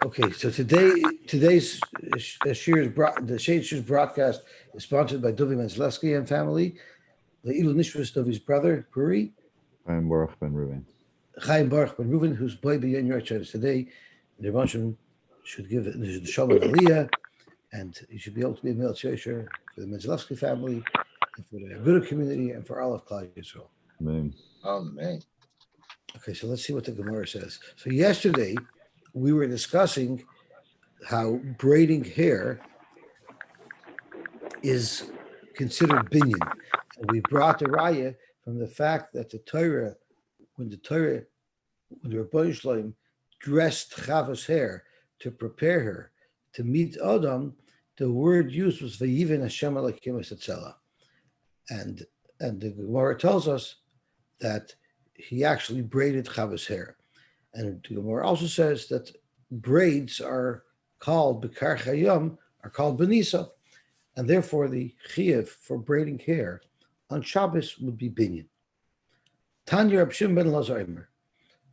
Okay, so today's the Shade Shir's broadcast is sponsored by Dovi Menzelewski and family, the Ilu Nishvus Dovi's brother, Puri, I'm Baruch Ben Ruben. Chaim Baruch Ben Reuven, whose boy B'Yen Yorchad today. The Rebbeinu should give the Shalom Aliyah, and he should be able to be a Mel Shesher for the Menzelewski family, and for the DYLive community, and for all of Klal Yisrael. Amen. Amen. Okay, so let's see what the Gemara says. So yesterday we were discussing how braiding hair is considered binyan. And we brought the raya from the fact that the Torah, when the Rebbeinu Shalom dressed Chava's hair to prepare her to meet Adam, the word used was Vayiven Hashem Elokim Esetzela. And the Gemara tells us that he actually braided Chava's hair. And the Gemara also says that braids are called B'kar Chayam, are called Benisa. And therefore the chiyuv for braiding hair on Shabbos would be binyan. Tanya Reb Shimon ben Elazar Omer,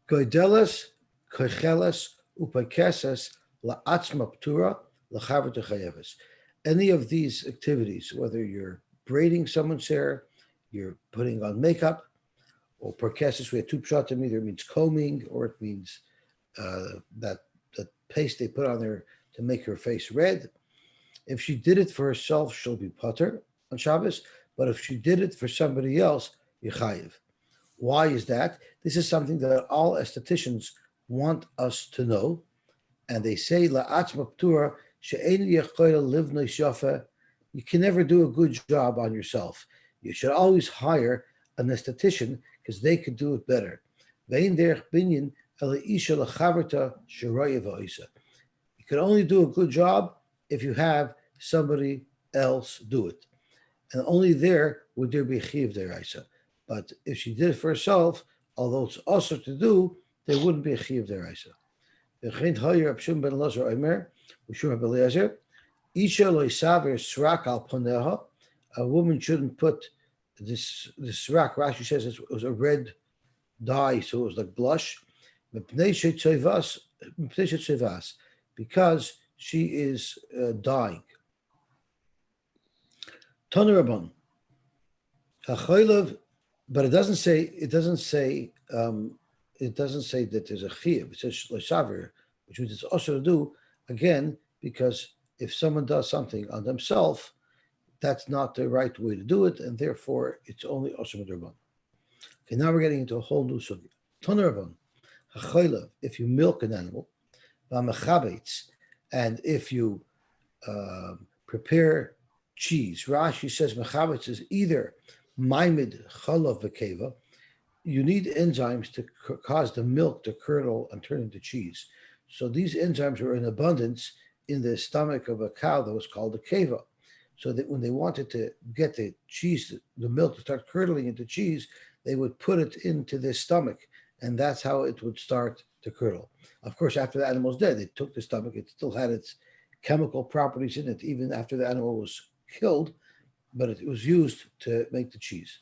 Goideles, Kocheles, Upakeses, La'atzma Ptura, L'chaver Techayeves. Any of these activities, whether you're braiding someone's hair, you're putting on makeup, or perkeses, we have two pshatim, either it means combing or it means that paste they put on there to make her face red. If she did it for herself, she'll be pater on Shabbos. But if she did it for somebody else, yechayiv. Why is that? This is something that all estheticians want us to know. And they say, la'atzma ptura, she'ein yechoyel livnei shafa. You can never do a good job on yourself. You should always hire an esthetician because they could do it better. Ve'in derech binyan ele isha lechaverta sheroyev ha'isa. You can only do a good job if you have somebody else do it. And only there would there be chiv deraisa. But if she did it for herself, although it's also to do, there wouldn't be a chiv deraisa. A woman shouldn't put this srak. Rashi says it was a red dye, so it was like blush. Because she is dying. Tanurabon, but it doesn't say that there's a chiyuv. It says l'shavir, which means it's also to do again because if someone does something on themselves, that's not the right way to do it, and therefore it's only also midrabon. Okay, now we're getting into a whole new subject. Tanurabon, if you milk an animal, and if you prepare cheese, Rashi says mechabetz is either maimid chalav v'keva. You need enzymes to cause the milk to curdle and turn into cheese. So these enzymes were in abundance in the stomach of a cow that was called a keva. So that when they wanted to get the cheese, the milk to start curdling into cheese, they would put it into their stomach, and that's how it would start to curdle. Of course, after the animal's dead, they took the stomach. It still had its chemical properties in it, even after the animal was killed, but it was used to make the cheese.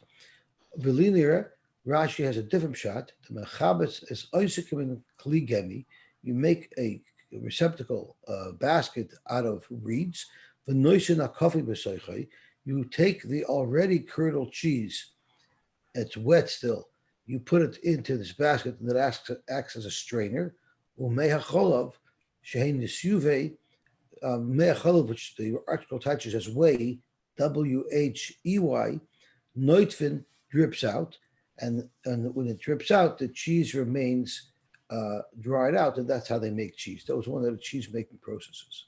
Velinira, Rashi has a different shot. The mechabetz is oisikim in kli gemi. You make a receptacle, basket out of reeds. V'noisen akafi b'soichai. You take the already curdled cheese. It's wet still. You put it into this basket, and it acts as a strainer. Umehacholav shehein nisyuve. Mehacholav, which the article touches as whey, W-H-E-Y, Neutven drips out, and when it drips out, the cheese remains dried out, and that's how they make cheese. That was one of the cheese making processes.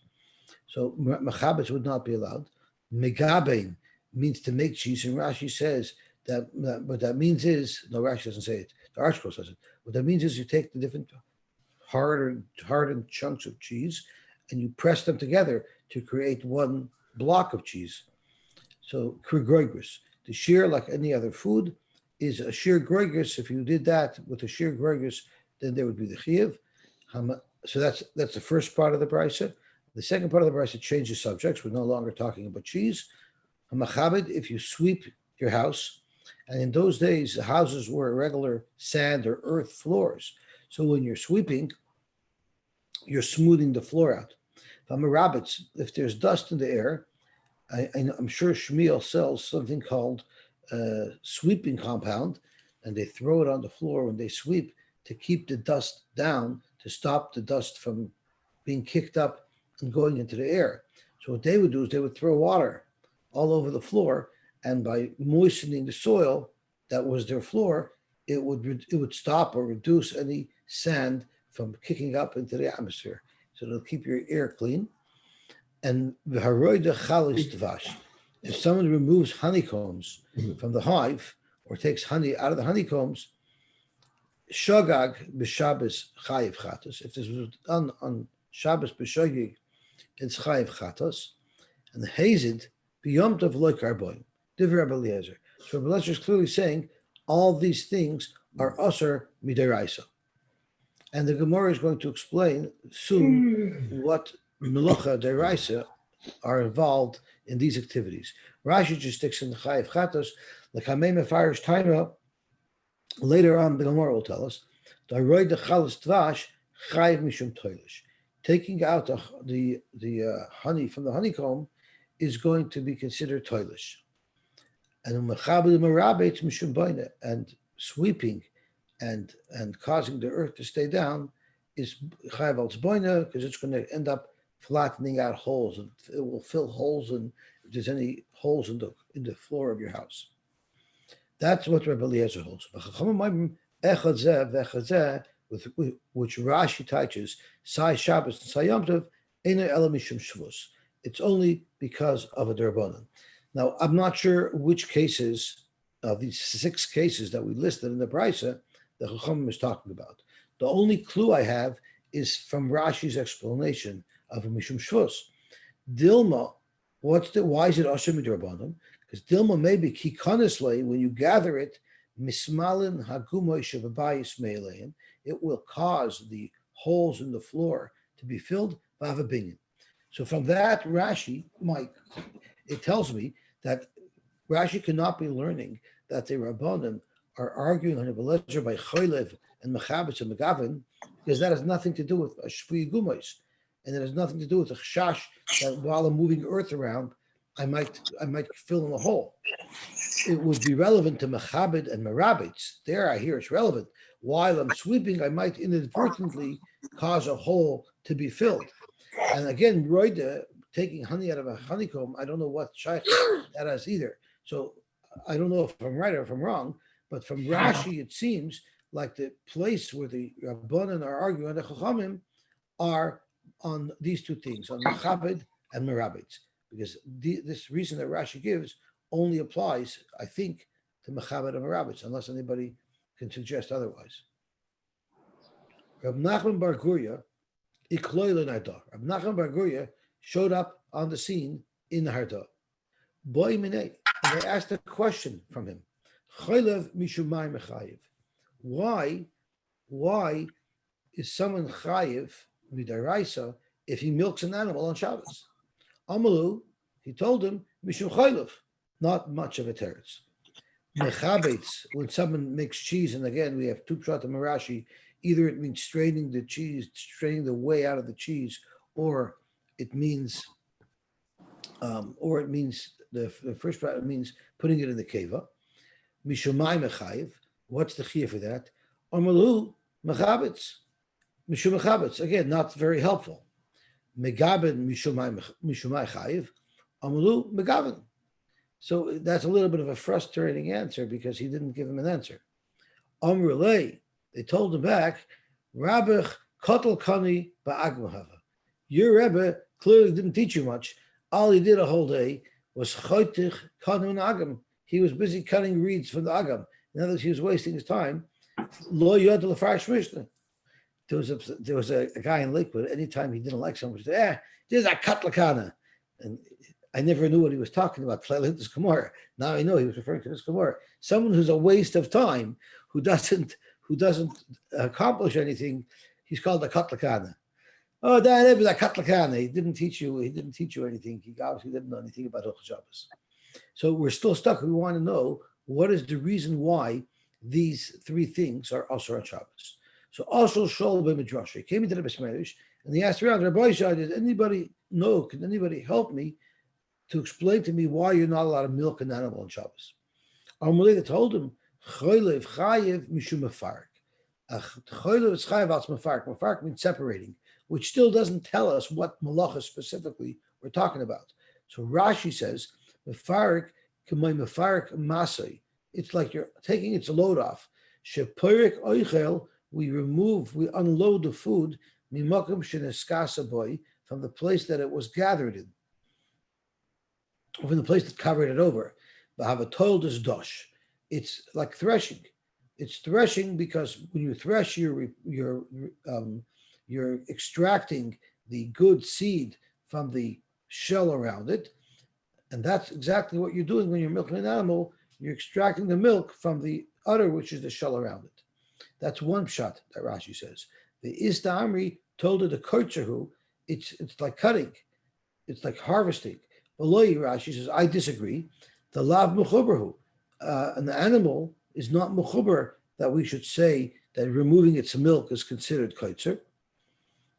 So mechabetz would not be allowed. Megabein means to make cheese, and Rashi says that what that means is, no, Rashi doesn't say it, the article says it. What that means is you take the different hardened chunks of cheese and you press them together to create one block of cheese. So krigoigris, the shear, like any other food, is a shear groigris. If you did that with a shear groigris, then there would be the chiyuv. So that's the first part of the brisa. The second part of the brisa changes subjects. We're no longer talking about cheese. Hamachabed, if you sweep your house, and in those days, the houses were regular sand or earth floors. So when you're sweeping, you're smoothing the floor out. Rabbits, if there's dust in the air, I'm sure Shmuel sells something called sweeping compound, and they throw it on the floor when they sweep to keep the dust down, to stop the dust from being kicked up and going into the air. So what they would do is they would throw water all over the floor, and by moistening the soil that was their floor, it would stop or reduce any sand from kicking up into the atmosphere. So it'll keep your air clean. And if someone removes honeycombs from the hive or takes honey out of the honeycombs, shogag b'Shabbos chayiv chatos. If this was done on Shabbos b'shogig, it's chayiv chatos. And the hazid b'yom tov loy karboim. Divrei Rabbi Eliezer. So Rabbi Eliezer is clearly saying all these things are asur midaraisa. And the Gemara is going to explain soon what Melacha deraisa are involved in these activities. Rashi just sticks in the Chayiv Chatos, the Kamei Mefarish Taima. Later on, the Gemara will tell us the Roy de Chalas Tvash Chayiv Mishum Toilish. Taking out the honey from the honeycomb is going to be considered toilish. And Mechabed Merabet Mishum Boine, and sweeping and causing the earth to stay down is Chayiv al Boine, because it's going to end up flattening out holes, and it will fill holes in if there's any holes in the floor of your house. That's what Rabbi Eliezer holds. With which Rashi teaches, Sai Shabbos and Sai Yom Tov, Eino Ela Mishum Shvus. It's only because of a derbanan. Now, I'm not sure which cases of these 6 cases that we listed in the Brisa the Chachamim is talking about. The only clue I have is from Rashi's explanation of a Mishum Shvus. Dilma, why is it Asher Midrabanan? Because Dilma may be Kikanisle, when you gather it, Mismalin Hagumoy Shababayis Meilein, it will cause the holes in the floor to be filled by a binyan. So from that, Rashi, it tells me that Rashi cannot be learning that the Rabbanim are arguing on Rebbe Eliezer by Choylev and Mechabitz and Megavin, because that has nothing to do with a Shpui Gumois, and it has nothing to do with a Chash that while I'm moving earth around, I might fill in a hole. It would be relevant to Mechabit and Merabitz. There I hear it's relevant. While I'm sweeping, I might inadvertently cause a hole to be filled. And again, Roida, taking honey out of a honeycomb, I don't know what shaykh that has either. So I don't know if I'm right or if I'm wrong, but from Rashi, it seems like the place where the Rabbanan are arguing, the Chachamim, are on these 2 things, on Mechabed and Merabitz, because this reason that Rashi gives only applies, I think, to Mechabed and Merabitz, unless anybody can suggest otherwise. Rab Nachman Bar Guria, Ikloy Lenarda. Rab Nachman Bar Guria showed up on the scene in the Harda. Boy Minei, and they asked a question from him. Choylev Mishumai Mechayiv. Why is someone chayiv midaraisa if he milks an animal on Shabbos? Amalu, he told him, Mishum Choylev, not much of a teretz. Mechabetz, when someone makes cheese, and again we have 2 pshat in Rashi, either it means straining the cheese, straining the whey out of the cheese, or it means the first part means putting it in the keva. Mishumai mechayiv. What's the chiyah for that? Amalu mechabetz. Mishum mechabetz. Again, not very helpful. Megabin mishumai chayiv. Amalu megabin. So that's a little bit of a frustrating answer because he didn't give him an answer. Amrulei, they told him back, Rabbich kotel kani ba'agmahava. Your Rebbe clearly didn't teach you much. All he did a whole day was choitich kanu agam. He was busy cutting reeds from the agam. In other words, he was wasting his time. Lo yod l'farish mishnah. There was a guy in Lakewood. Anytime he didn't like someone, he said, there's a katlakana. And I never knew what he was talking about. This Gemara. Now I know he was referring to this Gemara. Someone who's a waste of time, who doesn't accomplish anything, he's called a katlakana. Oh, that was a katlakana. He didn't teach you anything. He obviously didn't know anything about Hilchos Shabbos. So we're still stuck. We want to know what is the reason why these 3 things are also on Shabbos. So also Shol b'midrash. He came into the Besmerish and he asked around, Rabbi Yosy, does anybody know? Can anybody help me to explain to me why you're not allowed to milk an animal on Shabbos? Amalei told him, Cholev chayev mishum mefarek. Cholev is chayev al mefarek. Mefarek means separating, which still doesn't tell us what malacha specifically we're talking about. So Rashi says, mefarek k'may mefarek masay. It's like you're taking its load off. Sheperek oichel, we unload the food, mimakim sheneskasa boy, from the place that it was gathered in, from the place that covered it over. Toiled is dosh. It's like threshing. It's threshing because when you thresh, you're extracting the good seed from the shell around it, and that's exactly what you're doing when you're milking an animal. You're extracting the milk from the udder, which is the shell around it. That's one shot that Rashi says. The Ista Amri told her the Koitzahu, it's like cutting, it's like harvesting. Below Rashi says, I disagree. The lav mechuberhu, an animal is not mechuber that we should say that removing its milk is considered koitzer.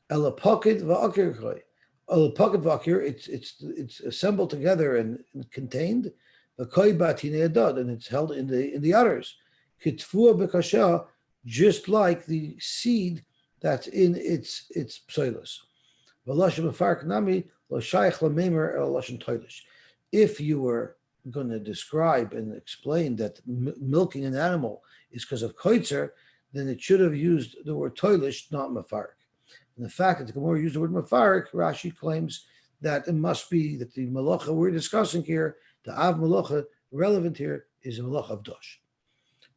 Ela pocket va'akir, it's assembled together and contained. V'koi batine adad, and it's held in the udders. Kitfua bekasha, just like the seed that's in its psoilus. V'lashon mefarek nami lo shayach lamemer el lashon toilish. If you were going to describe and explain that milking an animal is because of koitzer, then it should have used the word toilish, not mefarek. And the fact that the Gemara used the word mefarek, Rashi claims that it must be that the malacha we're discussing here, the av malacha relevant here, is a malacha of dosh.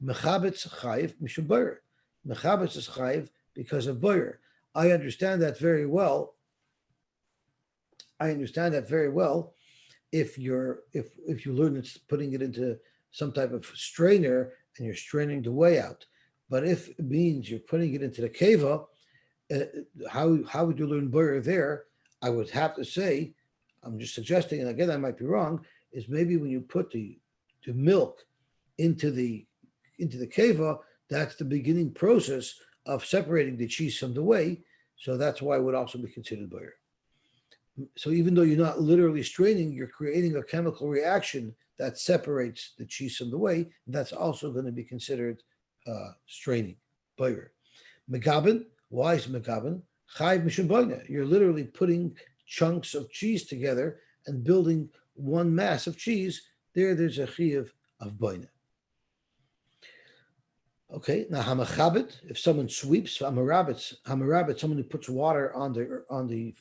Mechabetz chayiv mishum boyer. Mechabetz is chayiv because of boyer. I understand that very well. If you learn it's putting it into some type of strainer and you're straining the whey out, but if it means you're putting it into the keva, how would you learn boyer there? I would have to say, I'm just suggesting, and again I might be wrong, is maybe when you put the milk into the keva, that's the beginning process of separating the cheese from the whey, so that's why it would also be considered boyer. So even though you're not literally straining, you're creating a chemical reaction that separates the cheese from the whey. That's also going to be considered straining, boyer. Megaben, why is megaben? Chayv mishum boina. You're literally putting chunks of cheese together and building one mass of cheese. There's a chiyuv of boina. Okay, now hamachabit, if someone sweeps, hamarabit, someone who puts water on the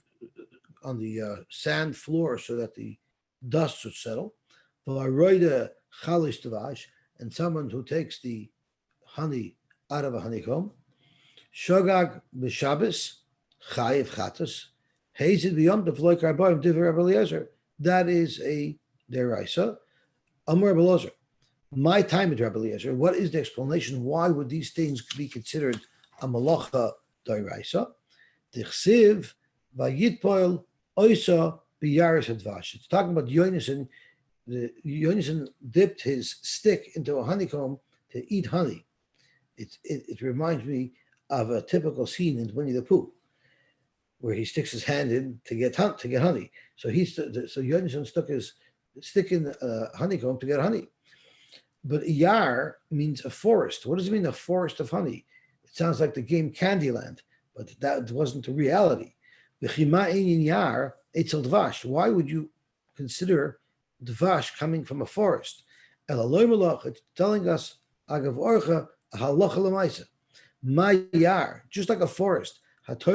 sand floor so that the dust would settle. And someone who takes the honey out of a honeycomb. Shogag b'Shabbos, chayiv chatas. Hazed beyond the v'loy karbayim divrei Rabbi Eliezer. That is a deraisa. Amar Rabbi Eliezer. My time at Rabbi Eliezer. What is the explanation? Why would these things be considered a malacha deraisa? Dichsiv vayitpoil oisa biyaris advash. It's talking about Yonason. Yonason dipped his stick into a honeycomb to eat honey. It reminds me of a typical scene in Winnie the Pooh, where he sticks his hand in to get honey. So Yonason stuck his stick in the honeycomb to get honey. But yar means a forest. What does it mean, a forest of honey? It sounds like the game Candyland, but that wasn't the reality. Why would you consider dvash coming from a forest? It's telling us agav orcha halacha lemaisa. My yar, just like a forest. It's a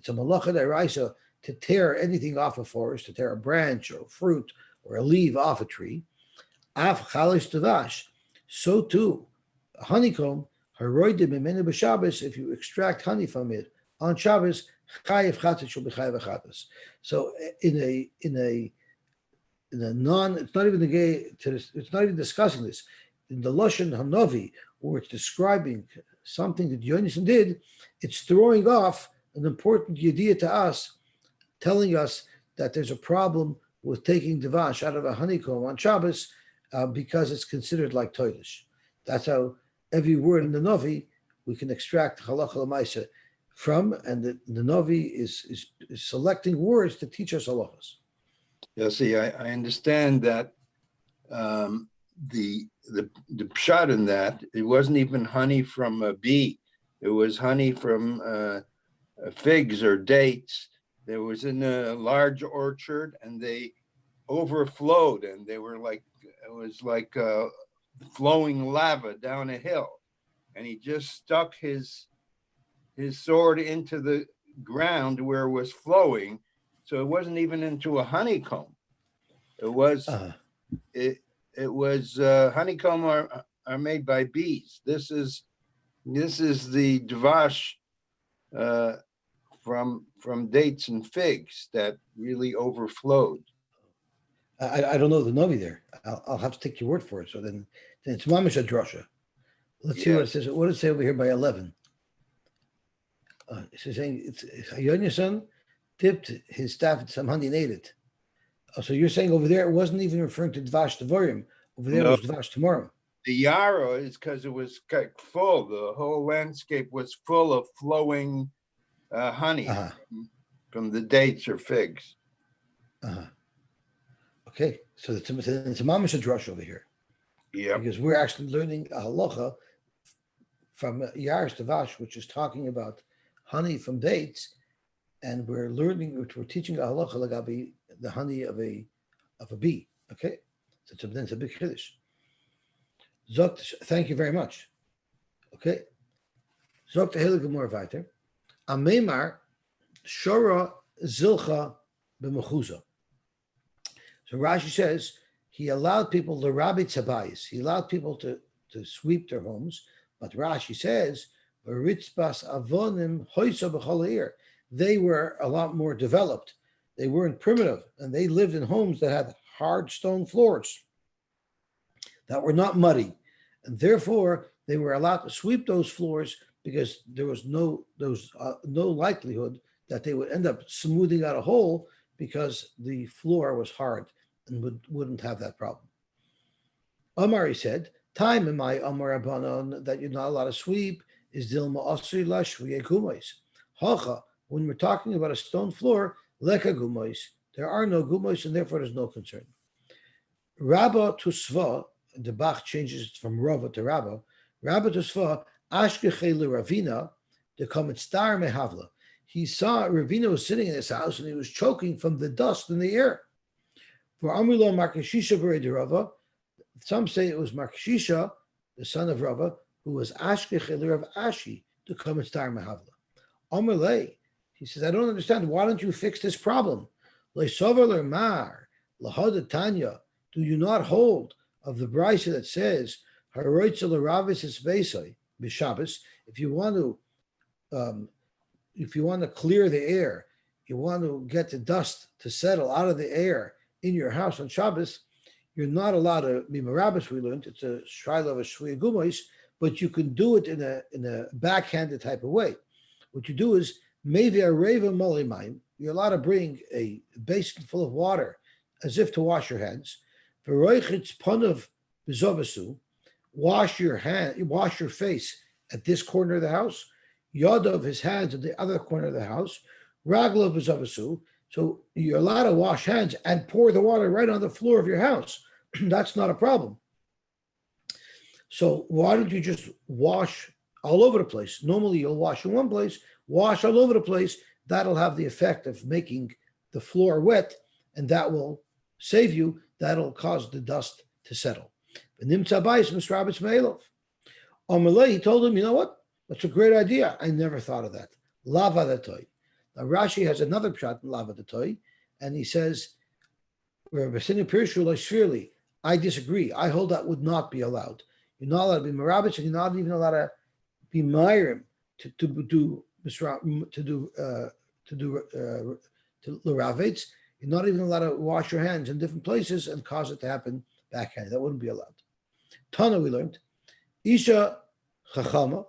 malacha deraisa to tear anything off a forest, to tear a branch or fruit or a leaf off a tree. Af chalish dvash. So too, a honeycomb. If you extract honey from it on Shabbos, chayiv chatas shall be chayiv chatas. So in a non, it's not even it's not even discussing this. In the Lashon Hanavi, where it's describing something that Yonason did, it's throwing off an important yediyah to us, telling us that there's a problem with taking devash out of a honeycomb on Shabbos because it's considered like toilish. That's how every word in the Navi we can extract halacha l'maisa from, and the Navi is selecting words to teach us halachas. See, I understand that the pshat in that, it wasn't even honey from a bee. It was honey from figs or dates. There was in a large orchard, and they overflowed, and they were like, it was like flowing lava down a hill. And he just stuck his sword into the ground where it was flowing. So it wasn't even into a honeycomb. It was honeycomb are made by bees. This is the dvash from dates and figs that really overflowed. I don't know the Navi there. I'll have to take your word for it. So then it's mamish a drasha. Let's see what it says. What does it say over here by 11? It's saying it's Yonyason dipped his staff in some honey and ate it. So you're saying over there it wasn't even referring to dvash devarim. Over there it was dvash tomorrow. The Yara is because it was full. The whole landscape was full of flowing honey from the dates or figs. Okay, so it's a mamish drush over here. Yeah, because we're actually learning a halacha from Yaris Tavash, which is talking about honey from dates, and we're teaching a halacha lagabi the honey of a bee. Okay, so it's a big chiddush. Zogt, thank you very much. Okay, Zogt hele gemor weiter. Amemar shora zilcha b'mechuza. So Rashi says he allowed people to rabbi tzabayis. He allowed people to sweep their homes, but Rashi says b'ritzbas avonim hoysa b'chol. They were a lot more developed. They weren't primitive, and they lived in homes that had hard stone floors that were not muddy, and therefore they were allowed to sweep those floors because there was no likelihood that they would end up smoothing out a hole because the floor was hard and wouldn't have that problem. Amari said, "Time in my Amar Abanon that you're not allowed to sweep is dilma asri lashviye gumais. Hacha, when we're talking about a stone floor, leka gumais, there are no gumais, and therefore there's no concern." Rabba Tusva, the Bach changes it from Rava to Rabba. Rabba Tusva, Ashkeche Ravina, the Komet Star Mehavla. He saw Ravina was sitting in his house and he was choking from the dust in the air. For Amrullah Markashisha Bered Rava, some say it was Markashisha, the son of Rava, who was Ashkeche Rav Ashi, the Komet Star Mehavla. Amrullah, he says, I don't understand. Why don't you fix this problem? Leisover Mar, Lahada Tanya, do you not hold of the brisa that says, Haroitza Laravis is Beisai, Bishabas, if you want to clear the air, you want to get the dust to settle out of the air in your house on Shabbos, you're not allowed to be Marabas, we learned. It's a Shraila of a Shviya Gumois, but you can do it in a backhanded type of way. What you do is, maybe a reva molimaim, you're allowed to bring a basin full of water as if to wash your hands. V'roichitz panav b'zovasu, wash your face at this corner of the house, yod of his hands at the other corner of the house, raglav b'zovasu, so you're allowed to wash hands and pour the water right on the floor of your house. That's not a problem. So why don't you just wash all over the place? Normally you'll wash in one place, wash all over the place. That'll have the effect of making the floor wet, and that will save you. That'll cause the dust to settle. He told him, you know what? That's a great idea. I never thought of that. Lava the toy. Now Rashi has another pshat in lava the toy, and he says, I disagree. I hold that would not be allowed. You're not allowed to be marabitz, and you're not even allowed to be mayrim to do l'ravetz. You're not even allowed to wash your hands in different places and cause it to happen backhanded. That wouldn't be allowed. Tana, we learned, Isha Chachama,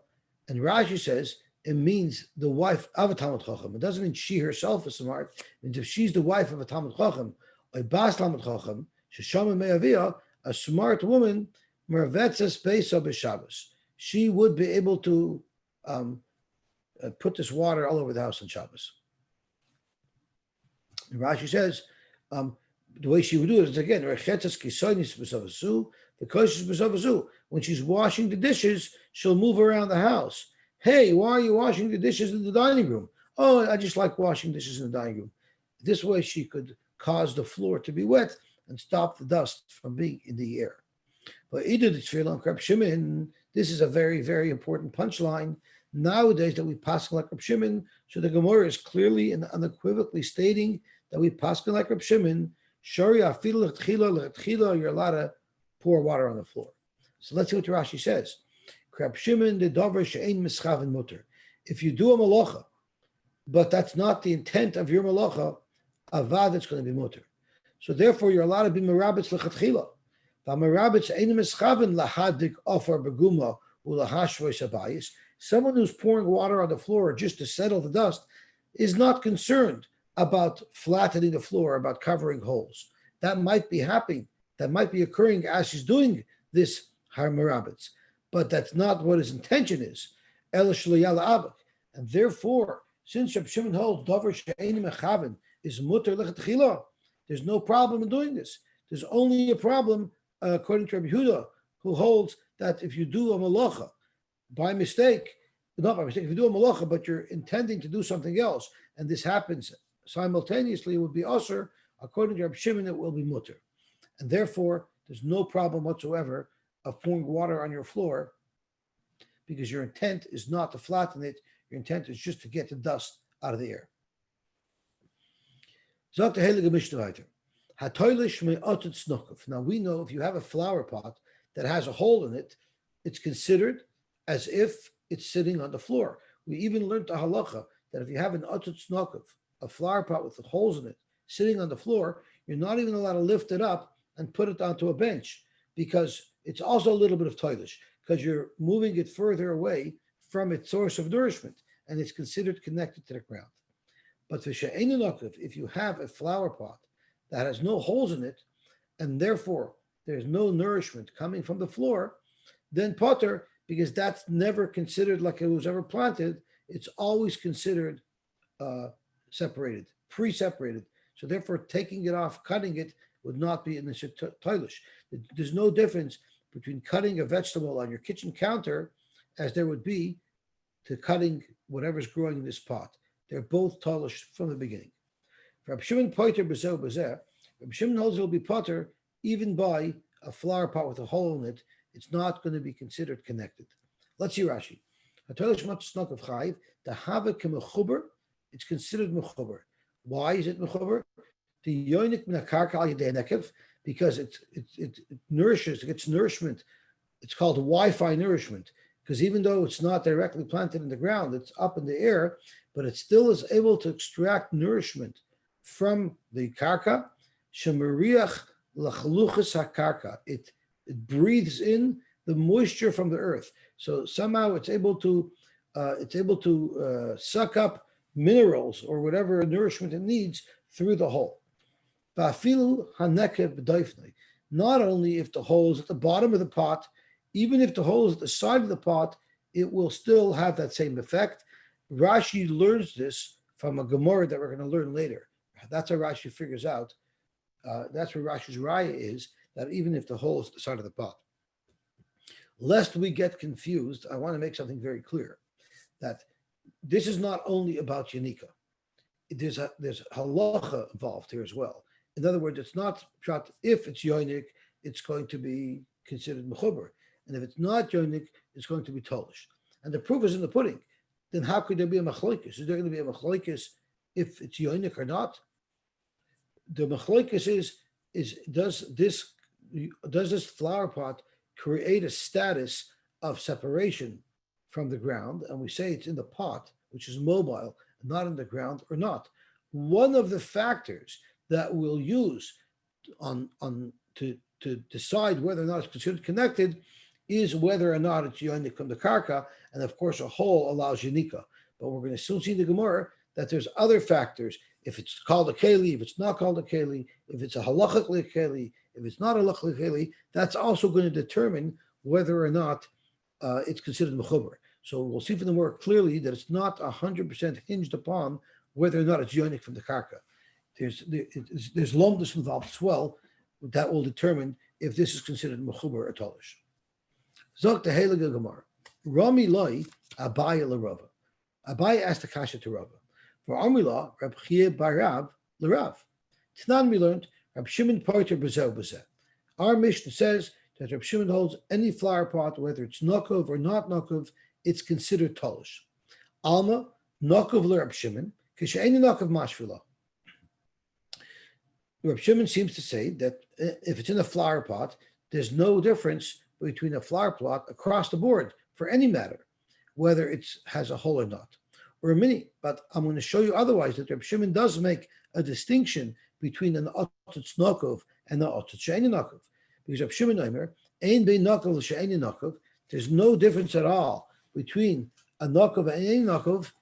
and Rashi says it means the wife of a Talmud Chacham. It doesn't mean she herself is smart. It means if she's the wife of a Talmud Chacham, a Bas Talmud Chacham, Sheshama Me'aviyah, a smart woman, Mervetzes Beisa B'Shabbos. she would be able to put this water all over the house on Shabbos. And Rashi says, the way she would do it is again, when she's washing the dishes, she'll move around the house. Hey, why are you washing the dishes in the dining room? Oh, I just like washing dishes in the dining room. This way she could cause the floor to be wet and stop the dust from being in the air. But either the tefillah and Reb Shimon, this is a very, very important punchline nowadays that we pass like Reb Shimon. So the Gemara is clearly and unequivocally stating that we pass like Reb Shimon. Shari afilu lechatchila, you're allowed to pour water on the floor. So let's see what Rashi says. Reb Shimon the davar she'ein mischaven mutter. If you do a malacha, but that's not the intent of your malacha, avad, it's going to be mutter. So therefore, you're allowed to be merabitz lechatchila. Someone who's pouring water on the floor just to settle the dust is not concerned about flattening the floor, about covering holes. That might be happening. That might be occurring as he's doing this harmerabitz, but that's not what his intention is. And therefore, since Reb Shimon holds davar she'ein mechaven is mutter lechatchila, there's no problem in doing this. There's only a problem, according to Rabbi Yehuda, who holds that if you do a malacha by mistake, not by mistake, if you do a malacha, but you're intending to do something else, and this happens simultaneously, it would be usher. According to Rabbi Shimon, it will be mutter. And therefore, there's no problem whatsoever of pouring water on your floor because your intent is not to flatten it. Your intent is just to get the dust out of the air. Sagt der Heilige Mishnah weiter. Now we know if you have a flower pot that has a hole in it, it's considered as if it's sitting on the floor. We even learned the halacha that if you have an otzot snokov, a flower pot with the holes in it, sitting on the floor, you're not even allowed to lift it up and put it onto a bench because it's also a little bit of toilish because you're moving it further away from its source of nourishment and it's considered connected to the ground. But if you have a flower pot that has no holes in it, and therefore there's no nourishment coming from the floor, then potter, because that's never considered like it was ever planted, it's always considered separated, pre-separated. So therefore, taking it off, cutting it, would not be in the toilish. There's no difference between cutting a vegetable on your kitchen counter as there would be to cutting whatever's growing in this pot. They're both toilish from the beginning. Reb Shimon poiter b'zeh b'zeh. Reb Shimon holds it will be potter even by a flower pot with a hole in it. It's not going to be considered connected. Let's see Rashi. It's considered mechuber. Why is it mechuber? Because it nourishes, it gets nourishment. It's called Wi-Fi nourishment. Because even though it's not directly planted in the ground, it's up in the air, but it still is able to extract nourishment from the karka. Shemariach lachluchas hakarka. It breathes in the moisture from the earth. So somehow it's able to suck up minerals or whatever nourishment it needs through the hole. Not only if the hole is at the bottom of the pot, even if the hole is at the side of the pot, it will still have that same effect. Rashi learns this from a Gemara that we're going to learn later. That's how Rashi figures out. That's where Rashi's raya is, that even if the hole is at the side of the pot. Lest we get confused, I want to make something very clear, that this is not only about Yanika. There's halacha involved here as well. In other words, it's not shot if it's yonik, it's going to be considered mechuber. And if it's not yonik, it's going to be tolish. And the proof is in the pudding. Then how could there be a machlokes? Is there going to be a machlokes if it's yonik or not? The machlokes is does this flower pot create a status of separation from the ground? And we say it's in the pot, which is mobile, not in the ground, or not. One of the factors that we'll use to decide whether or not it's considered connected is whether or not it's yonik from the karka, and of course a hole allows yanika. But we're going to soon see in the Gemara that there's other factors. If it's called a keli, if it's not called a keli, if it's a halachically keli, if it's not a halachically keli, that's also going to determine whether or not it's considered mechuber. So we'll see from the more clearly that it's not 100% hinged upon whether or not it's yonik from the karka. There's lomdus involved as well that will determine if this is considered mechuber or tolish. Zok the heilige Gemara. Rami loy Abaye l'Rava. Abaye asked the kasha to Rava. For Amila, Rab Chia Barav l'Rav. Tanan we learned Rab Shimon Porter B'zeh B'zeh. Our Mishnah says that Rab Shimon holds any flower pot, whether it's nokov or not nokov, it's considered tolish. Alma nokov l'Rab Shimon kishe'eni nokov mashvila. Rab Shimon seems to say that if it's in a flower pot, there's no difference between a flower pot across the board for any matter, whether it has a hole or not, or a mini. But I'm going to show you otherwise that Reb Shimon does make a distinction between an otutz nokov and an otutz she'eni nokov, because Reb Shimon Omer ein bein nokov l'she'eni nokov. There's no difference at all between a nokov and any nokov.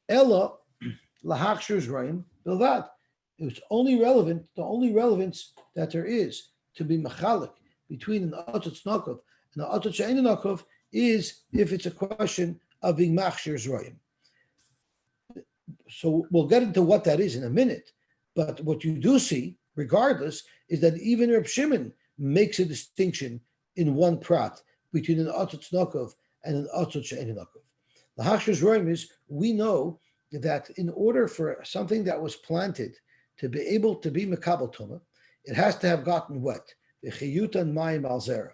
Ella lahachshir zrayim bilvad. It's only relevant. The only relevance that there is to be machalik between an otutz nokov and an otutz she'eni nokov is if it's a question of being machshir zrayim. So we'll get into what that is in a minute. But what you do see, regardless, is that even Reb Shimon makes a distinction in one prat between an otutz nokov and an otutz she'eni nokov. The machshir zrayim is, we know that in order for something that was planted to be able to be mekabel tumah, it has to have gotten wet. V'chiyutan mayim al zera.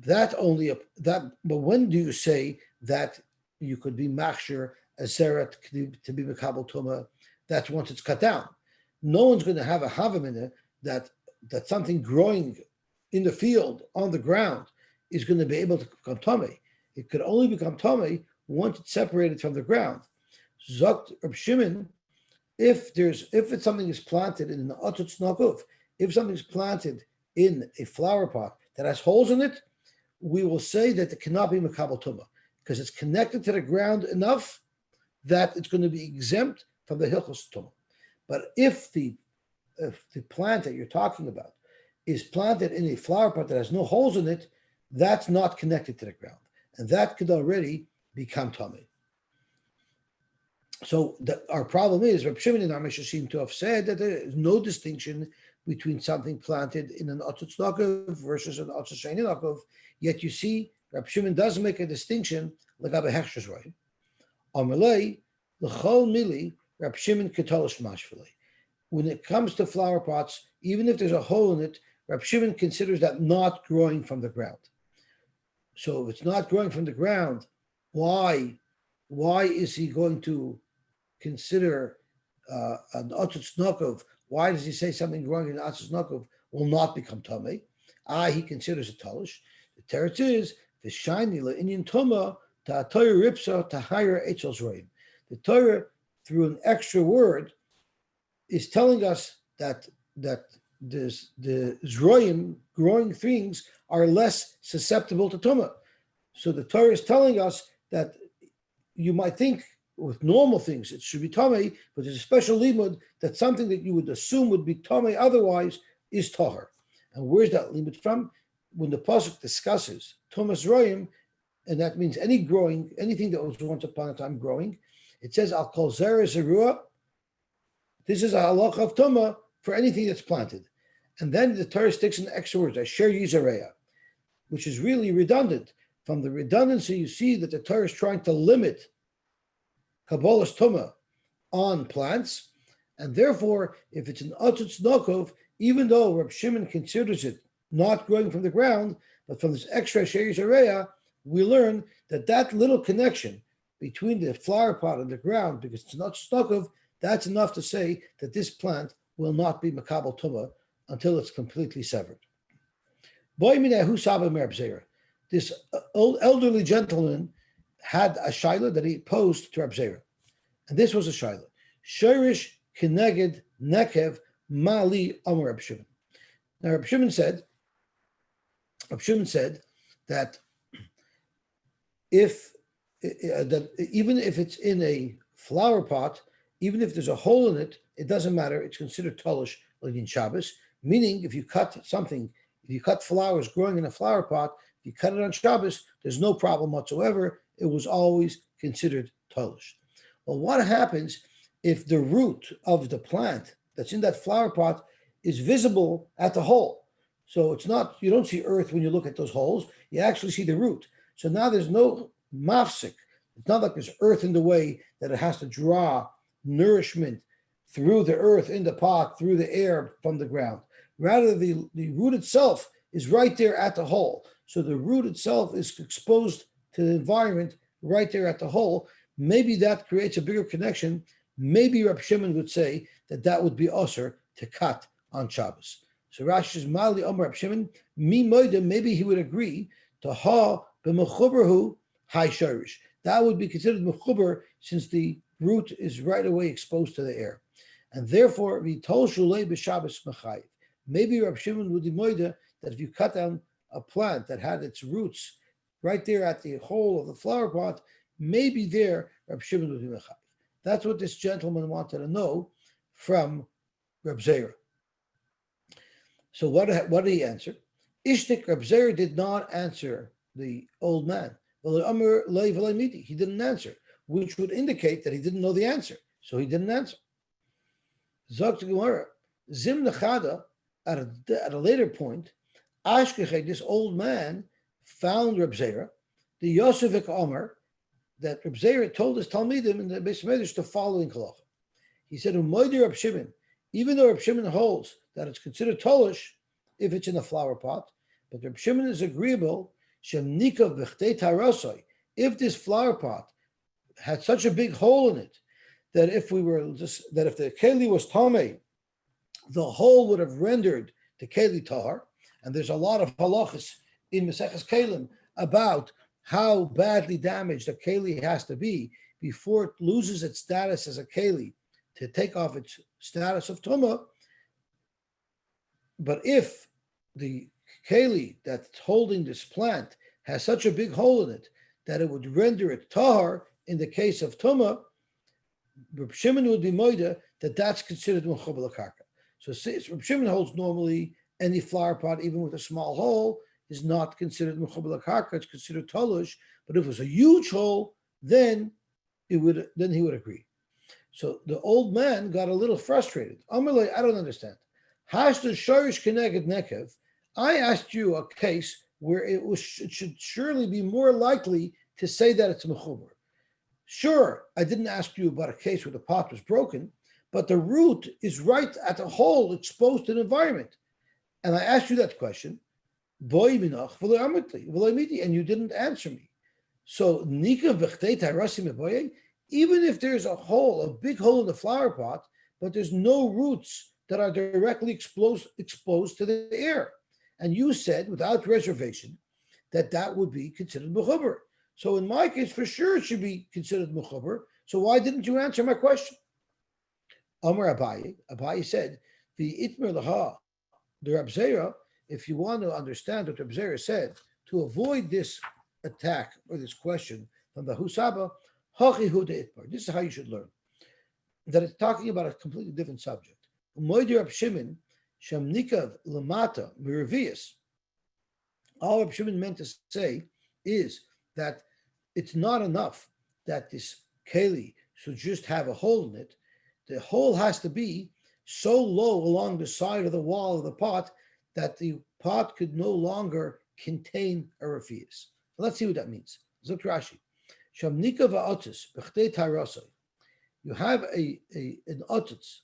But when do you say that you could be machshir a zera to be mekabel tumah? That's once it's cut down. No one's going to have a havamina that something growing in the field on the ground is going to be able to become tummy. It could only become tummy once it's separated from the ground. Zokt Reb Shimon, if something is planted in an otutz nokov, if something's planted in a flower pot that has holes in it, we will say that it cannot be mekabel tumah because it's connected to the ground enough that it's going to be exempt from the hilchos tumah. But if the plant that you're talking about is planted in a flower pot that has no holes in it, that's not connected to the ground, and that could already become tummy. So our problem is, Reb Shimon and our Mishnah seem to have said that there is no distinction between something planted in an otutz nokov versus an otutz she'eni nokov. Yet you see, Reb Shimon does make a distinction l'gabe hechsher zrayim. Amalei l'chol mili Reb Shimon ketolish mashvili. When it comes to flower pots, even if there's a hole in it, Reb Shimon considers that not growing from the ground. So if it's not growing from the ground, why is he going to consider an otutz nokov? Why does he say something growing in an otutz nokov will not become tummy? He considers it tolish. The teretz is the shiny le'inyan tuma ta Torah ripsa ta higher etzel zrayim. The Torah, through an extra word, is telling us that the zrayim, growing things, are less susceptible to tumah. So the Torah is telling us that you might think with normal things it should be tummy, but there's a special limud that something that you would assume would be tummy otherwise is tahar. And where's that limud from? When the pasuk discusses tumas royim, and that means anything that was once upon a time growing, it says al kol zera zerua. This is a halacha of tumah for anything that's planted. And then the Torah sticks in extra words, asher yizareya, which is really redundant. From the redundancy, you see that the Torah is trying to limit kabbalas tumah on plants, and therefore, if it's an otutz nokov, even though Reb Shimon considers it not growing from the ground, but from this extra asher yizareya, we learn that little connection between the flower pot and the ground, because it's not nokov, that's enough to say that this plant will not be makabel tumah until it's completely severed. This old elderly gentleman had a shaila that he posed to Reb Zera. And this was a shaila. Shirish keneged nekev mali amar Reb Shimon. Now Reb Shimon said that even if it's in a flower pot, even if there's a hole in it, it doesn't matter. It's considered tolish like in Shabbos. Meaning, if you cut flowers growing in a flower pot, If you cut it on Shabbos, there's no problem whatsoever. It was always considered tolish. Well, what happens if the root of the plant that's in that flower pot is visible at the hole? So it's not, you don't see earth when you look at those holes, you actually see the root. So now there's no mafsik. It's not like there's earth in the way that it has to draw nourishment through the earth in the pot, through the air from the ground. Rather, the root itself is right there at the hole. So the root itself is exposed to the environment right there at the hole. Maybe that creates a bigger connection. Maybe Reb Shimon would say that that would be usher to cut on Shabbos. So Rashi says, Mali Omer Reb Shimon, mi moida, maybe he would agree to ha b'mechuberhu hai shorish. That would be considered mechuber since the root is right away exposed to the air. And therefore, v'tol shulei b'Shabbos mechayiv. Maybe Reb Shimon would be moida that if you cut down a plant that had its roots right there at the hole of the flower pot, maybe there Reb Shimon would be mechayiv. That's what this gentleman wanted to know from Reb Zera. So what did he answer? Ishtik Reb Zera did not answer the old man. He didn't answer, which would indicate that he didn't know the answer. So he didn't answer. Zok Gemara, Zim Nechada, at a later point, Ashkechei, this old man, found Reb Zera, the Yosevik Omer, that Reb Zera told his Talmidim in the Beis Medrash the following halacha. He said, Umoidi Reb Shimon, even though Reb Shimon holds that it's considered tolish if it's in a flower pot, but Reb Shimon is agreeable, Shemnikav b'chtei tarosoi, if this flower pot had such a big hole in it that if the keli was tamei, the hole would have rendered the keli tahar. And there's a lot of halachas in Maseches Kelim about how badly damaged a keli has to be before it loses its status as a keli to take off its status of tumah. But if the keli that's holding this plant has such a big hole in it that it would render it tahar in the case of tumah, Reb Shimon would be moida that that's considered mechuber l'karka. So Reb Shimon holds normally any flower pot, even with a small hole, is not considered mechuber l'karka. It's considered tolush. But if it was a huge hole, then he would agree. So the old man got a little frustrated. Amalei, I don't understand. Hashta shorish keneged nekev. I asked you a case where it should surely be more likely to say that it's mechuber. Sure, I didn't ask you about a case where the pot was broken, but the root is right at the hole exposed to the environment. And I asked you that question, and you didn't answer me. So, even if there's a hole, a big hole in the flower pot, but there's no roots that are directly exposed to the air. And you said, without reservation, that would be considered mechuber. So in my case, for sure, it should be considered mechuber. So why didn't you answer my question? Amar Abaye said, the itmer laha, the Reb Zera, if you want to understand what Reb Zera said, to avoid this attack or this question from the Husaba, hachi hu de itmer. This is how you should learn. That it's talking about a completely different subject. Umoidi Reb Shimon, shamnikav lamata miravias. All Reb Shimon meant to say is that it's not enough that this keli should just have a hole in it. The hole has to be so low along the side of the wall of the pot that the pot could no longer contain a refius. Let's see what that means. Zok Rashi. Shamnika va'otis b'chtei tarosai. You have an otis.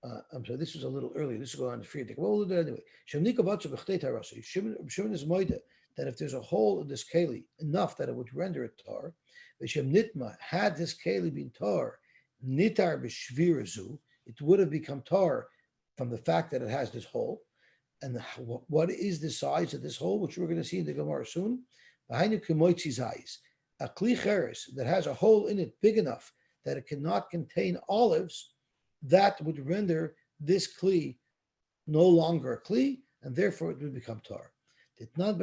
I'm sorry, this was a little earlier. This is going on to Friedrich. Well, we'll do it anyway. Shamnika va'otis b'chtei tarosai. Shimon is moida that if there's a hole in this keli enough that it would render it tar, V'shem nitma, had this keli been tar, nitar b'shvirazu, it would have become tar from the fact that it has this hole. And what is the size of this hole, which we're going to see in the Gemara soon? Behind the eyes, a kli cheres that has a hole in it big enough that it cannot contain olives, that would render this kli no longer a kli, and therefore it would become tar. If you have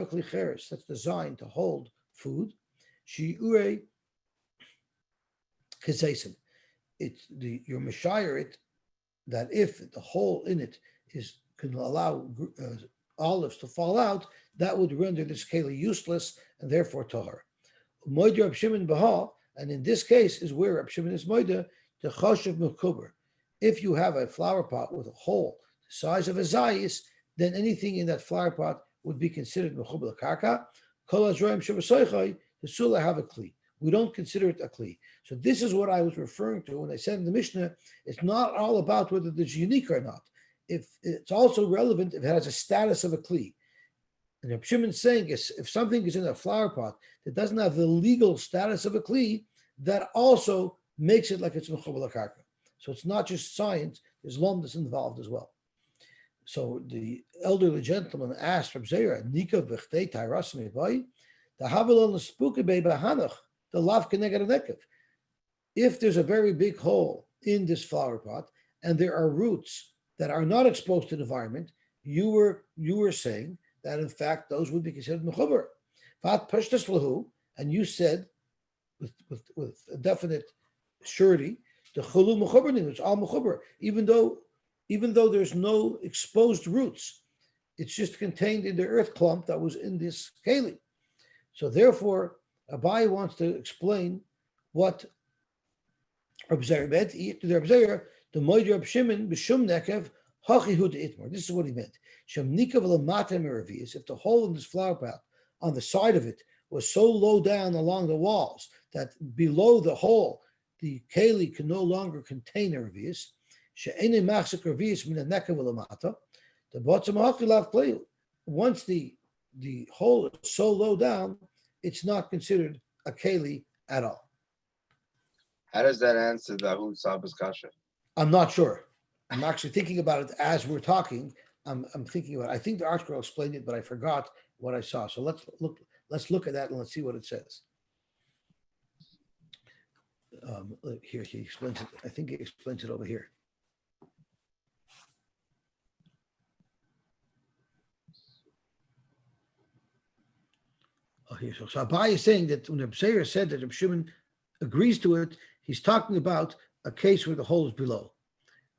a kli cheres that's designed to hold food, shi'urei kesesim, you're mashayir it that if the hole in it is can allow olives to fall out, that would render this keli useless and therefore tahar. Moed Rab Shimon Baha, and in this case is where Rab Shimon is moed the choshev mekuber. If you have a flower pot with a hole the size of a zayis, then anything in that flower pot would be considered mechuber l'karka. Kol hazroim shebesoichai the sula have a kli. We don't consider it a kli. So this is what I was referring to when I said in the Mishnah, it's not all about whether it's unique or not. If it's also relevant if it has a status of a kli. And Reb Shimon's saying is if something is in a flower pot that doesn't have the legal status of a kli, that also makes it like it's mechuber l'karka. So it's not just science, there's lomdus involved as well. So the elderly gentleman asked Reb Zera, Nika v'chtei tairas mevai, the havelon l'spuke be'bahanach, the lav keneged nekev. If there's a very big hole in this flower pot and there are roots that are not exposed to the environment, you were saying that in fact those would be considered mechuber. Vat pashtas lahu, and you said with a definite surety, the chulu mechuber, it's all mechuber, even though there's no exposed roots, it's just contained in the earth clump that was in this keli. So therefore, Abai wants to explain what Reb Zera meant. The Reb Zera, the Moed Reb Shimon b'shum nekev hachihu de'itmar. This is what he meant. Shem nikav l'matem meravius. If the hole in this flower pot on the side of it was so low down along the walls that below the hole the keli can no longer contain a revius, she'enei machzik revius min nekev l'mata, the bottom hachilav kleyu. Once the hole is so low down, it's not considered a keli at all. How does that answer the Ahud Sabba's kasha? I'm not sure. I'm actually thinking about it as we're talking. I'm thinking about it. I think the article explained it, but I forgot what I saw. So let's look at that and let's see what it says. Here he explains it. I think he explains it over here. Oh, here. So Abai is saying that when Reb Zera said that Reb Shimon agrees to it, he's talking about a case where the hole is below.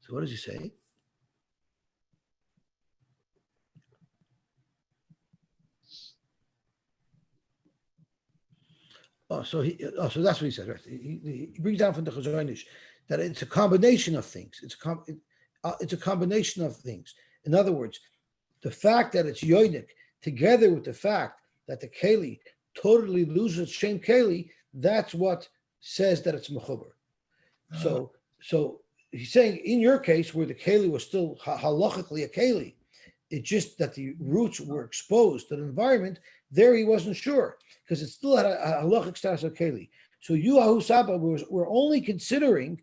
So what does he say? So that's what he says. Right? He brings down from the Chazon Ish that it's a combination of things. It's a combination of things. In other words, the fact that it's yoinik together with the fact that the keli totally loses its shem keli, that's what says that it's mechuber. So he's saying in your case where the keli was still halachically a keli, it's just that the roots were exposed to the environment. There he wasn't sure because it still had a halachic status of keli. So you Ahusaba were only considering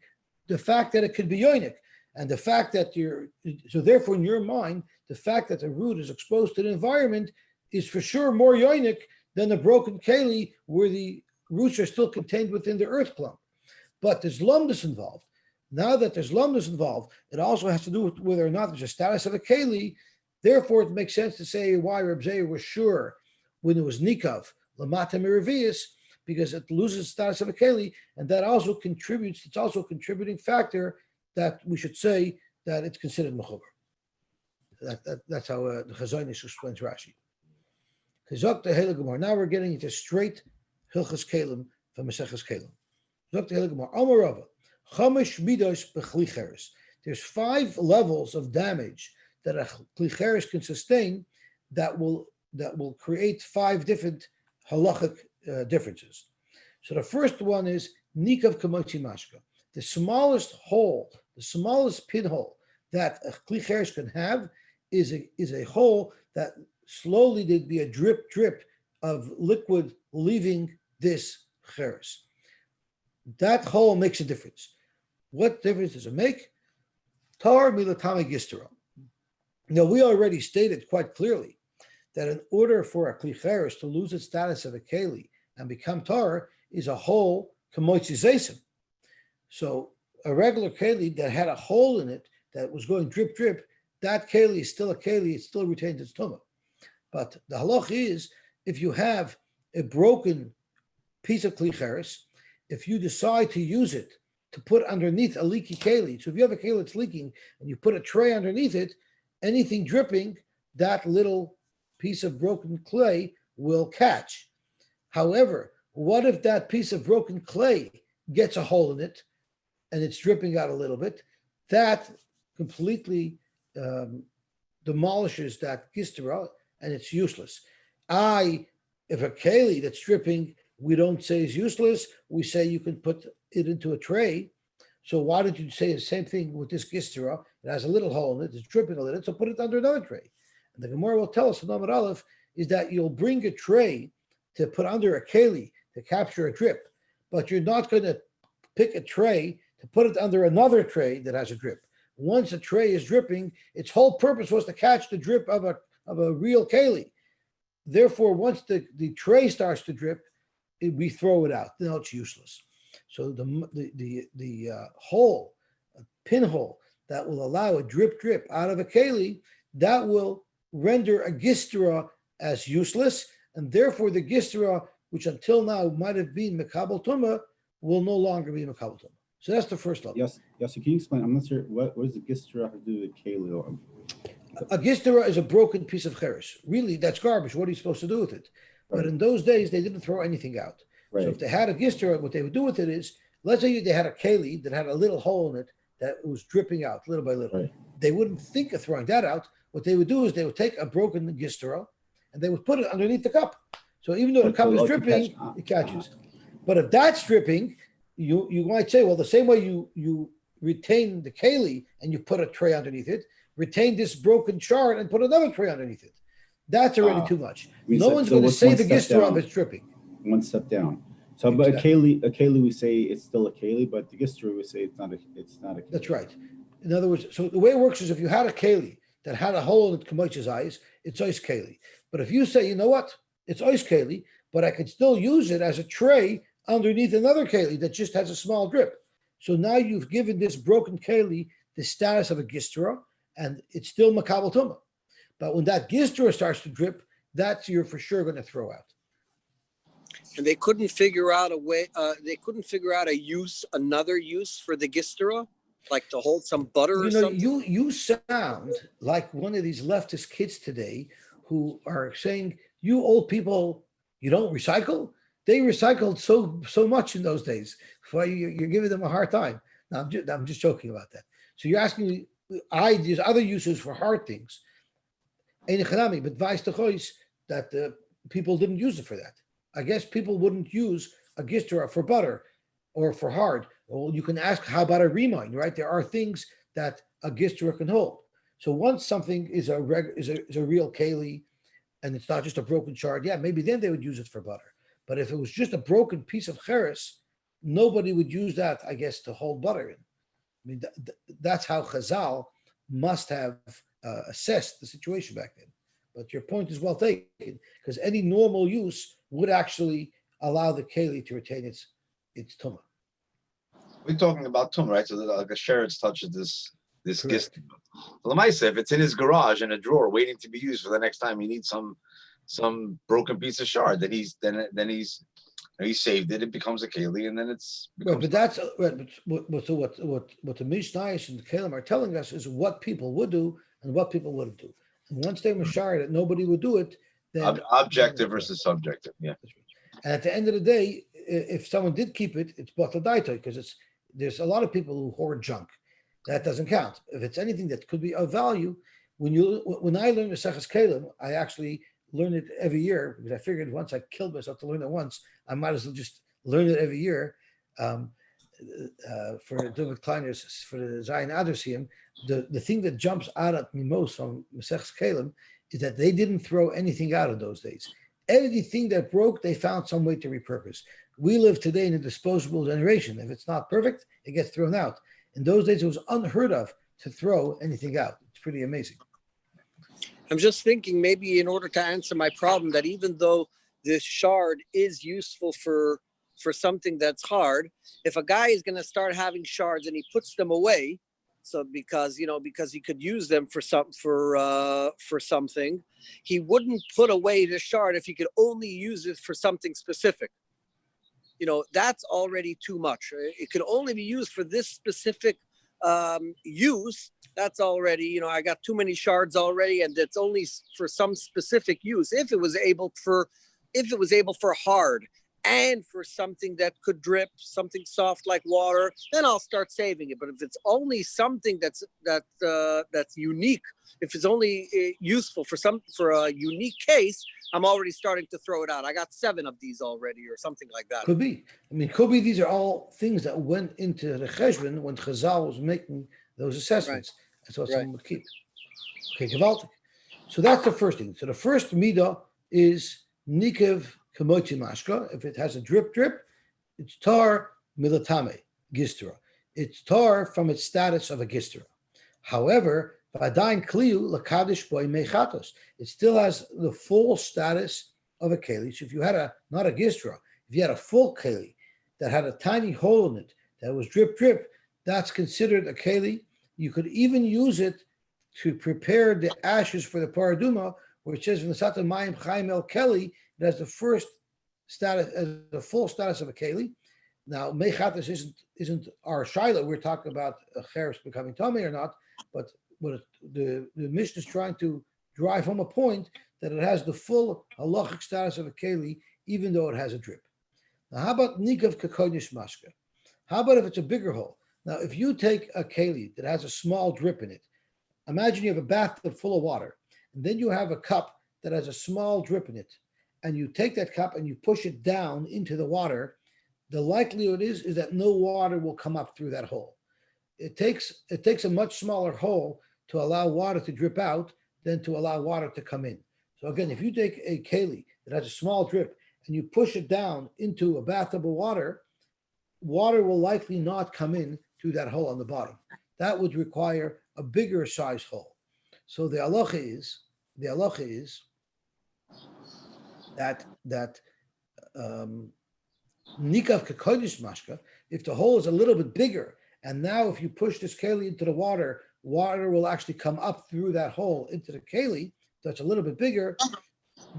the fact that it could be yoinik and the fact that so therefore in your mind the fact that the root is exposed to the environment is for sure more yoinik than the broken keli where the roots are still contained within the earth clump. But there's lumdus involved. Now that there's lumdus involved, it also has to do with whether or not there's a status of a keli. Therefore, it makes sense to say why Reb Zera was sure when it was nikav lamata miravius because it loses status of a keli, and that also contributes. It's also a contributing factor that we should say that it's considered mechuber. That's how the Chazon Ish explains Rashi. Now we're getting into straight Hilchas Kelim from Maseches Kelim. There's 5 levels of damage that a klicheres can sustain that will create 5 different halachic differences. So the first one is nikav kamotzi mashka. The smallest hole, the smallest pinhole that a klicheres can have is a hole that slowly there'd be a drip of liquid leaving this cheres. That hole makes a difference. What difference does it make? Tar milatame gistero. Now we already stated quite clearly that in order for a klicheres to lose its status of a keli and become tar is a hole kamotzi zeisim. So a regular keli that had a hole in it that was going drip, that keli is still a keli, it still retains its tumah. But the halach is if you have a broken piece of klicheres, if you decide to use it to put underneath a leaky keli, so if you have a keli that's leaking and you put a tray underneath it anything dripping, that little piece of broken clay will catch. However, what if that piece of broken clay gets a hole in it and it's dripping out a little bit? That completely demolishes that gistra and it's useless. If a keli that's dripping, we don't say is useless. We say you can put it into a tray. So why did you say the same thing with this gistra? It has a little hole in it. It's dripping a little. So put it under another tray. And the Gemara will tell us in Amud Aleph is that you'll bring a tray to put under a keli to capture a drip, but you're not going to pick a tray to put it under another tray that has a drip. Once a tray is dripping, its whole purpose was to catch the drip of a real keli. Therefore, once the tray starts to drip, we throw it out. Now it's useless. So the hole, a pinhole that will allow a drip out of a keli, that will render a gistra as useless, and therefore the gistra, which until now might have been mekabel tumah, will no longer be mekabel tumah. So that's the first level. Yes, can you explain? I'm not sure what does the gistra have to do with keli? A gistra is a broken piece of cheres. Really, that's garbage. What are you supposed to do with it? Right. But in those days, they didn't throw anything out. Right. So if they had a gistra, what they would do with it is, let's say they had a keli that had a little hole in it that was dripping out little by little. Right. They wouldn't think of throwing that out. What they would do is they would take a broken gistra and they would put it underneath the cup. So even though the cup is dripping, it catches. But if that's dripping, you might say, well, the same way you retain the keli and you put a tray underneath it, retain this broken shard and put another tray underneath it. That's already too much. No one's going to say the gistra if it's dripping. One step down. So, exactly. But a keli, we say it's still a keli, but the gistra we say it's not a keli. That's right. In other words, so the way it works is if you had a keli that had a hole in Kamacha's eyes, it's ois keli. But if you say, you know what, it's ois keli, but I can still use it as a tray underneath another keli that just has a small drip. So now you've given this broken keli the status of a gistra, and it's still makabel tumah. But when that gistra starts to drip, that's you're for sure going to throw out. And they couldn't figure out a way. They couldn't figure out another use for the gistra, like to hold some butter or something. You sound like one of these leftist kids today who are saying, "You old people, you don't recycle." They recycled so much in those days. Why you're giving them a hard time? Now I'm just joking about that. So you're asking me, there's other uses for hard things. But vice the choice that people didn't use it for that. I guess people wouldn't use a gistra for butter or for hard. Well, you can ask, how about a remind, right? There are things that a gistra can hold. So once something is a real keli and it's not just a broken shard, yeah, maybe then they would use it for butter. But if it was just a broken piece of cheres, nobody would use that, I guess, to hold butter in. I mean, that's how Chazal must have assessed the situation back then. But your point is well taken, because any normal use would actually allow the keli to retain its tumah. We're talking about tumah, right? So like a sheretz touches this gistra. So Lamaisa, if it's in his garage in a drawer waiting to be used for the next time he needs some broken piece of shard, then he's saved it. It becomes a keli, and then it's. Right, but that's right. But so what the Mishnayos and the Kalim are telling us is what people would do and what people wouldn't do. And once they were sure that nobody would do it, then objective versus subjective. Yeah. And at the end of the day, if someone did keep it, it's batadaita, because there's a lot of people who hoard junk. That doesn't count. If it's anything that could be of value, when I learned Maseches Kalim, I actually learn it every year, because I figured once I killed myself to learn it once, I might as well just learn it every year. For David Kleiner's, for the Zion Adersium, the thing that jumps out at me most from Maseches Kalim is that they didn't throw anything out in those days. Anything that broke, they found some way to repurpose. We live today in a disposable generation. If it's not perfect, it gets thrown out. In those days, it was unheard of to throw anything out. It's pretty amazing. I'm just thinking maybe in order to answer my problem that even though this shard is useful for something that's hard, if a guy is going to start having shards and he puts them away, so because he could use them for something, he wouldn't put away the shard if he could only use it for something specific. That's already too much. It could only be used for this specific use, that's already, you know, I got too many shards already, and it's only for some specific use. If it was able for hard and for something that could drip, something soft like water, then I'll start saving it. But if it's only something that's unique, if it's only useful for a unique case, I'm already starting to throw it out. I got 7 of these already, or something like that. Could be. I mean, could be these are all things that went into the cheshbon when Chazal was making those assessments. That's what someone would keep. Okay, gewaltig. So that's the first thing. So the first midah is nikev kamochi mashka. If it has a drip, it's tar milatame gistra. It's tar from its status of a gistra. However, v'adayin kliu lakadish boy mechatos. It still has the full status of a keli. So if you had not a gistra, if you had a full keli that had a tiny hole in it that was drip, that's considered a keli. You could even use it to prepare the ashes for the paraduma, where it says in the Satan Mayim Chaim El Keli, it has the first status, as the full status of a keli. Now, mechatos isn't our shaila. We're talking about a cheres becoming tummy or not, but the Mishnah is trying to drive home a point that it has the full halachic status of a keli, even though it has a drip. Now, how about nikav kakonish mashka? How about if it's a bigger hole? Now, if you take a keli that has a small drip in it, imagine you have a bathtub full of water, and then you have a cup that has a small drip in it, and you take that cup and you push it down into the water, the likelihood is that no water will come up through that hole. It takes a much smaller hole to allow water to drip out than to allow water to come in. So again, if you take a keli that has a small drip and you push it down into a bathtub of water, water will likely not come in through that hole on the bottom. That would require a bigger size hole. So the halacha is that nikav kakodesh mashka, if the hole is a little bit bigger, and now if you push this keli into the water, water will actually come up through that hole into the keli, that's a little bit bigger,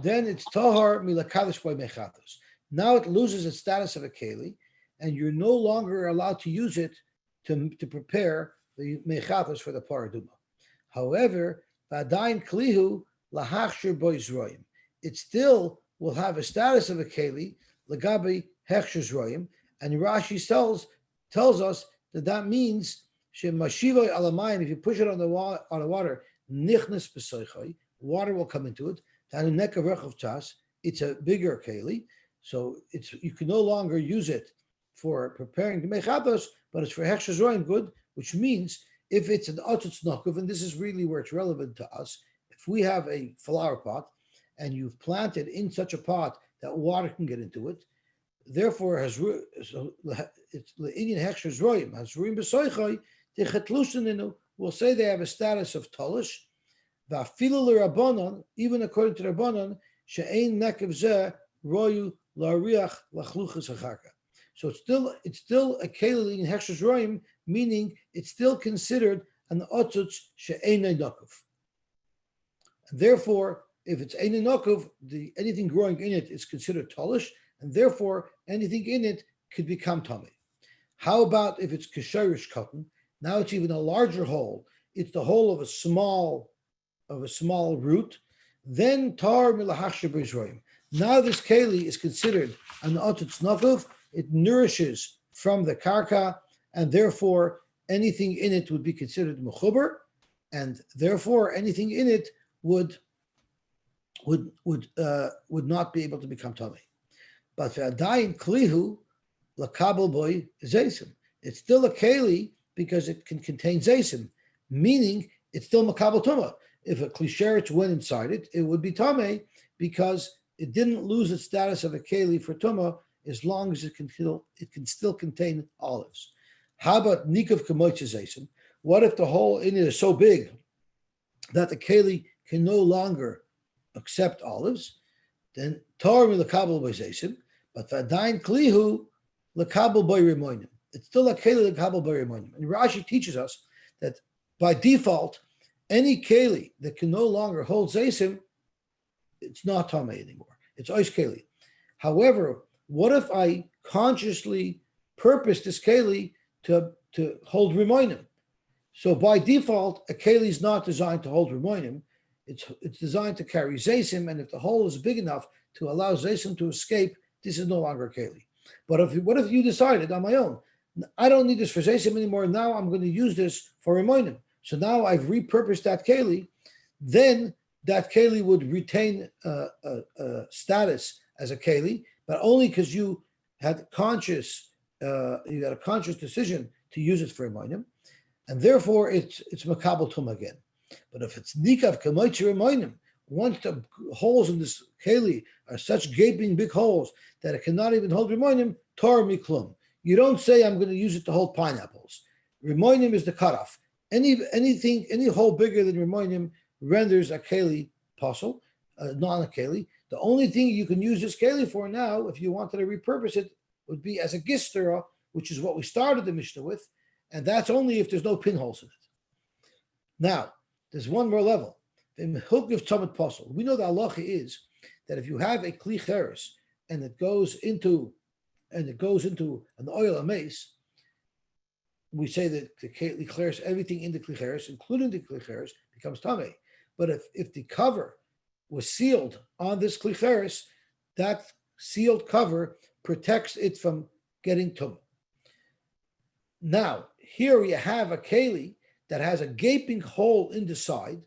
then it's tahar milakadosh by mechatos. Now it loses its status of a keli, and you're no longer allowed to use it to prepare the mechatos for the paraduma. However, v'adayin klihu lahachshir bo yizroyim. It still will have a status of a keli, lagabi hechshir zroyim, and Rashi tells us that means shemashiva alamayim. If you push it on the water, nichnas b'soichai, water will come into it. It's a bigger keli, so you can no longer use it for preparing the mechatos, but it's for hechshir zroyim good, which means if it's an otzutz nokov, and this is really where it's relevant to us, if we have a flower pot and you've planted in such a pot that water can get into it, therefore it's the Indian hechshir zroyim has ruim b'soichai tichatlushin. We'll say they have a status of tolish. Va'afilu l'Rabbanan, even according to Rabbanan, she'ein nekev zeh royu la'riach lachluchas hachaka. So it's still a keli in hechshir zroyim, meaning it's still considered an otzutz she'einay nokov. Therefore, if it's einay nokov, anything growing in it is considered tolish, and therefore anything in it could become tummy. How about if it's kesherish cotton? Now it's even a larger hole. It's the hole of a small root. Then tar milahachshir b'yizroyim. Now this keli is considered an otzutz nokov. It nourishes from the karka, and therefore anything in it would be considered mechuber, and therefore anything in it would not be able to become tummy. But v'adayin klihu lakabel boy zaysim. It's still a keli because it can contain zaysim, meaning it's still makabel tumah. If a klisheretz went inside it, it would be tummy because it didn't lose its status of a keli for tumah as long as it can still contain olives. How about nikav kamoitz zaysim? What if the hole in it is so big that the keli can no longer accept olives? Then tar milakabel by zaysim, but v'adayin klihu lakabel by rimonim. It's still a keli lakabel by rimonim. And Rashi teaches us that by default, any keli that can no longer hold zaysim, it's not tamei anymore. It's ois keli. However, what if I consciously purpose this keli to hold rimonim? So by default, a keli is not designed to hold Rimonim. It's designed to carry Zaysim, and if the hole is big enough to allow Zaysim to escape, this is no longer a keli. But what if you decided on my own, I don't need this for Zaysim anymore, now I'm going to use this for Rimonim. So now I've repurposed that keli, then that keli would retain status as a keli, but only because you had a conscious decision to use it for Rimonim, and therefore it's makabel tum again. But if it's nikav kamoitzi Rimonim, once the holes in this keli are such gaping big holes that it cannot even hold Rimonim, tor miklum. You don't say I'm going to use it to hold pineapples. Rimonim is the cutoff. Any hole bigger than Rimonim renders a keli possible, not a keli. The only thing you can use this keli for now, if you wanted to repurpose it, would be as a gistera, which is what we started the Mishnah with, and that's only if there's no pinholes in it. Now, there's one more level. In Hilkiv Tzamid Posel, we know the halacha is that if you have a kli cheres and it goes into an oil mace, we say that the kli cheres, everything in the kli cheres, including the kli cheres, becomes tamei. But if the cover was sealed on this kli cheres, that sealed cover protects it from getting tumah. Now, here you have a keli that has a gaping hole in the side.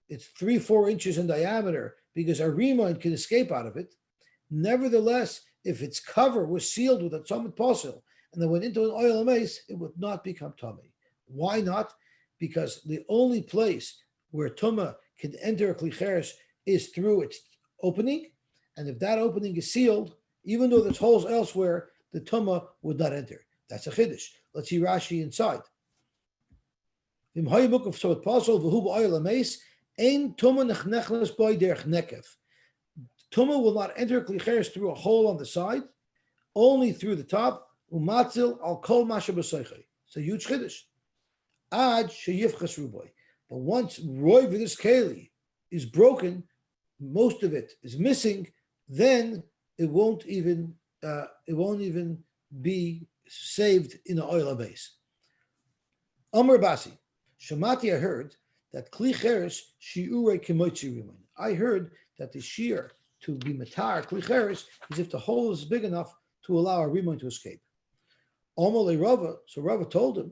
It's 3-4 inches in diameter because a rimoin can escape out of it. Nevertheless, if its cover was sealed with a tzamid posel and then went into an oil mace, it would not become tummy. Why not? Because the only place where tumah can enter a kli cheres is through its opening, and if that opening is sealed, even though there's holes elsewhere, the tumah would not enter. That's a chiddush. Let's see Rashi inside. Tumah will not enter kli cheres through a hole on the side, only through the top. Umatzil al kol masha b'soichei. It's a huge chiddush. Ad sheyifchas ruboy. But once roiv this keli is broken, most of it is missing, then it won't even be saved in an oil base. Amar Basi, Shamati, I heard that kli cheres shiurei kimoitzi riman. I heard that the shear to be matar kli cheres is if the hole is big enough to allow a riman to escape. Omar Rava, so Rava told him,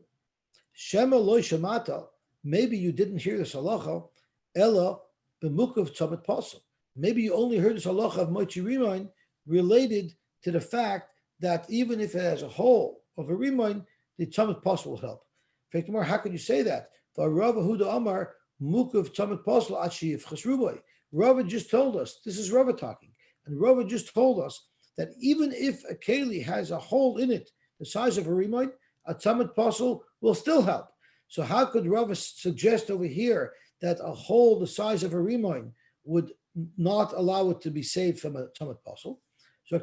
Shema loy shamata, maybe you didn't hear this halacha, ella b'mukav tzamid pasel. Maybe you only heard this halacha of mochi riman related to the fact that even if it has a hole of a riman, the tzamid pasel will help. In fact, how can you say that? Rava Huda Amar mukav tzamid pasel achiv chesruboy. Rava just told us, this is Rava talking, and Rava just told us that even if a keli has a hole in it, the size of a riman, a tzamid pasel will still help. So how could Rava suggest over here that a hole the size of a riman would not allow it to be saved from a tzamid pasel? So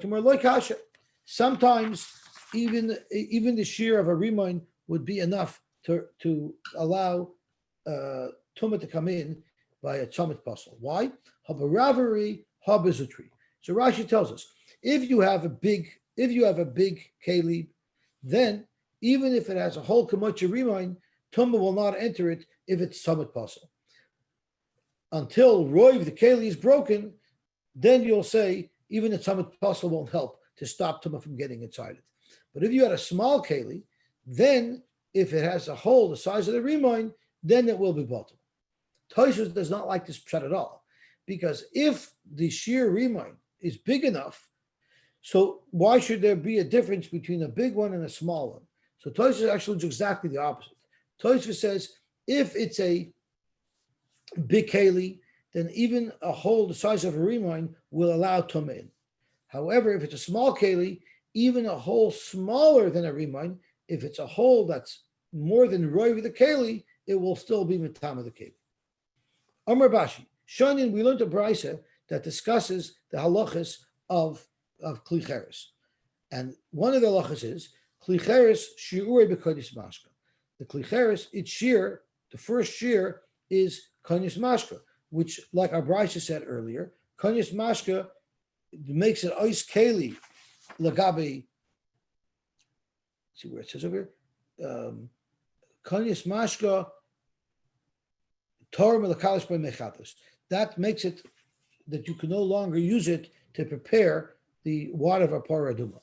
sometimes even the shear of a riman would be enough to allow tumah to come in by a tzamid pasel. Why? Habaraveri habizutri. So Rashi tells us if you have a big keli, then even if it has a whole kamocha riman, tumah will not enter it if it's tzamid pasel. Until roiv the keli is broken, then you'll say even the tzamid pasel won't help to stop tumah from getting inside it. But if you had a small keli, then if it has a hole the size of the riman, then it will be bottom. Tosfos does not like this pshat at all, because if the sheer riman is big enough, so why should there be a difference between a big one and a small one? So Tosfos actually does exactly the opposite. Tosfos says if it's a big keli, then even a hole the size of a riman will allow tumah in. However, if it's a small keli, even a hole smaller than a riman, if it's a hole that's more than roiv the keli, it will still be mitam of the keli. Amar Bashi, Shonin, we learned a brisa that discusses the halachas of kli cheres, and one of the halachas is kli cheres shiurei b'kodesh mashka. The kli cheres, its shear, the first shear is kodesh mashka, which, like our brisa said earlier, kodesh mashka makes it ois keli lagabe. See where it says over here. kanyas mashka Torah melakalis by mechatos. That makes it that you can no longer use it to prepare the water of a paraduma.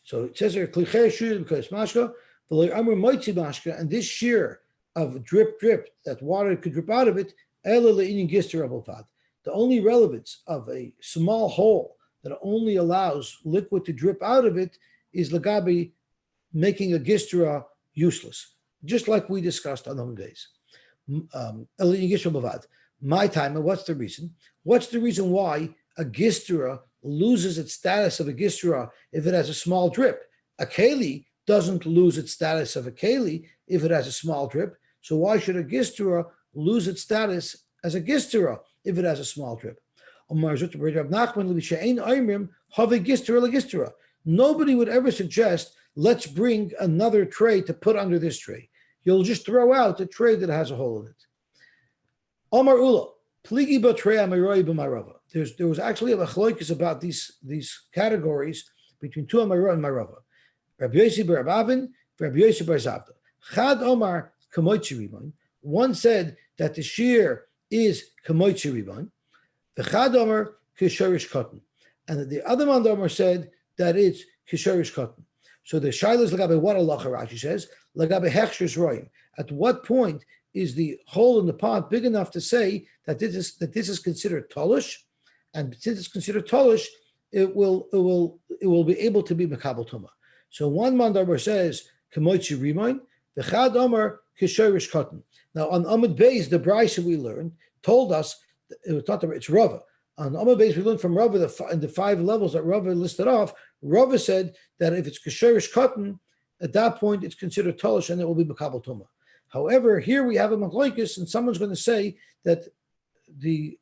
So it says here, klicher shur because mashka, v'loy amr moitzi mashka, and this shear of drip, that water could drip out of it, ela le'inin gister abulfad. The only relevance of a small hole that only allows liquid to drip out of it is lagabi making a gistra useless, just like we discussed on home days. My time, and what's the reason? What's the reason why a gistra loses its status of a gistra if it has a small drip? A keli doesn't lose its status of a keli if it has a small drip. So why should a gistra lose its status as a gistra if it has a small drip? Nobody would ever suggest, let's bring another tray to put under this tray. You'll just throw out the tray that has a hole in it. Omar Ula, pligi b'trei amaroi b'marava. There was actually a machloikis about these categories between two amarot and marava. Rabbi Yosy bar Avin, Rabbi Yosy bar Zavda. Chad Omar kamoitzi ribon. One said that the shear is kamoitzi ribon. The Chad Omar kishorish cotton, and the other man Omar said that it's kishorish cotton. So the shaila is lagabe what Allah Rashi says lagabe hechshers roim. At what point is the hole in the pot big enough to say that this is considered tolish, and since it's considered tolish, it will be able to be mekabel tuma. So one mandaber says kemoitzi rimoin, the chad omer kishorish cotton. Now on Amud Beis, the brayso we learned told us it's Rava. On Amud Beis, we learned from Rava in the 5 levels that Rava listed off. Rava said that if it's kishorish cotton, at that point it's considered tolish and it will be mekabel tuma. However, here we have a machlokes, and someone's going to say that the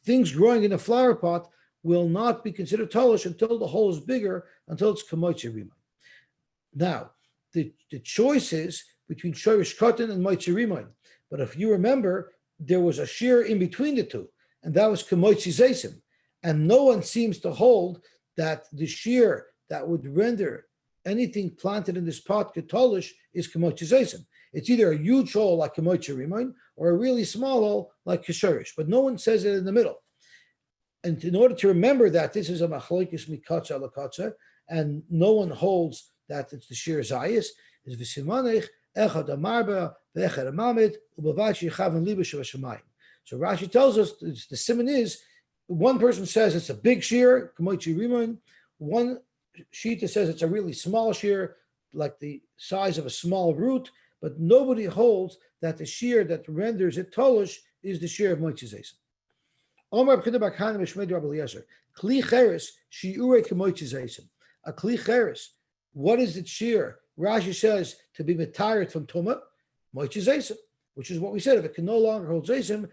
things growing in a flower pot will not be considered tolish until the hole is bigger, until it's kamoitzi rimoin. Now, the choice is between shorish cotton and moitzi rimoin. But if you remember, there was a shear in between the two, and that was kamoitzi zeisim. And no one seems to hold that the shear that would render anything planted in this pot ketolish is kamoitzi zeisim. It's either a huge hole like kamoitzi rimoin or a really small hole like kishorish, but no one says it in the middle. And in order to remember that this is a machlokes mikatza lakatza, and no one holds that it's the shear zayis, is v'simanech echad amarba ve'echad amamid u'bavachi chavan libash v'shamayim. So Rashi tells us the simon is one person says it's a big shear kamoitzi rimoin, one shita says it's a really small shear like the size of a small root. But nobody holds that the shear that renders it tolish is the shear of moitzi zeisim. Omar b'chida bar Kana b'shmei Rabbi Eliezer. Kli cheres shiurei k'moitzi zeisim. A kli cheres, what is its shear? Rashi says to be metired from tuma, moitzi zeisim, which is what we said. If it can no longer hold zeisim,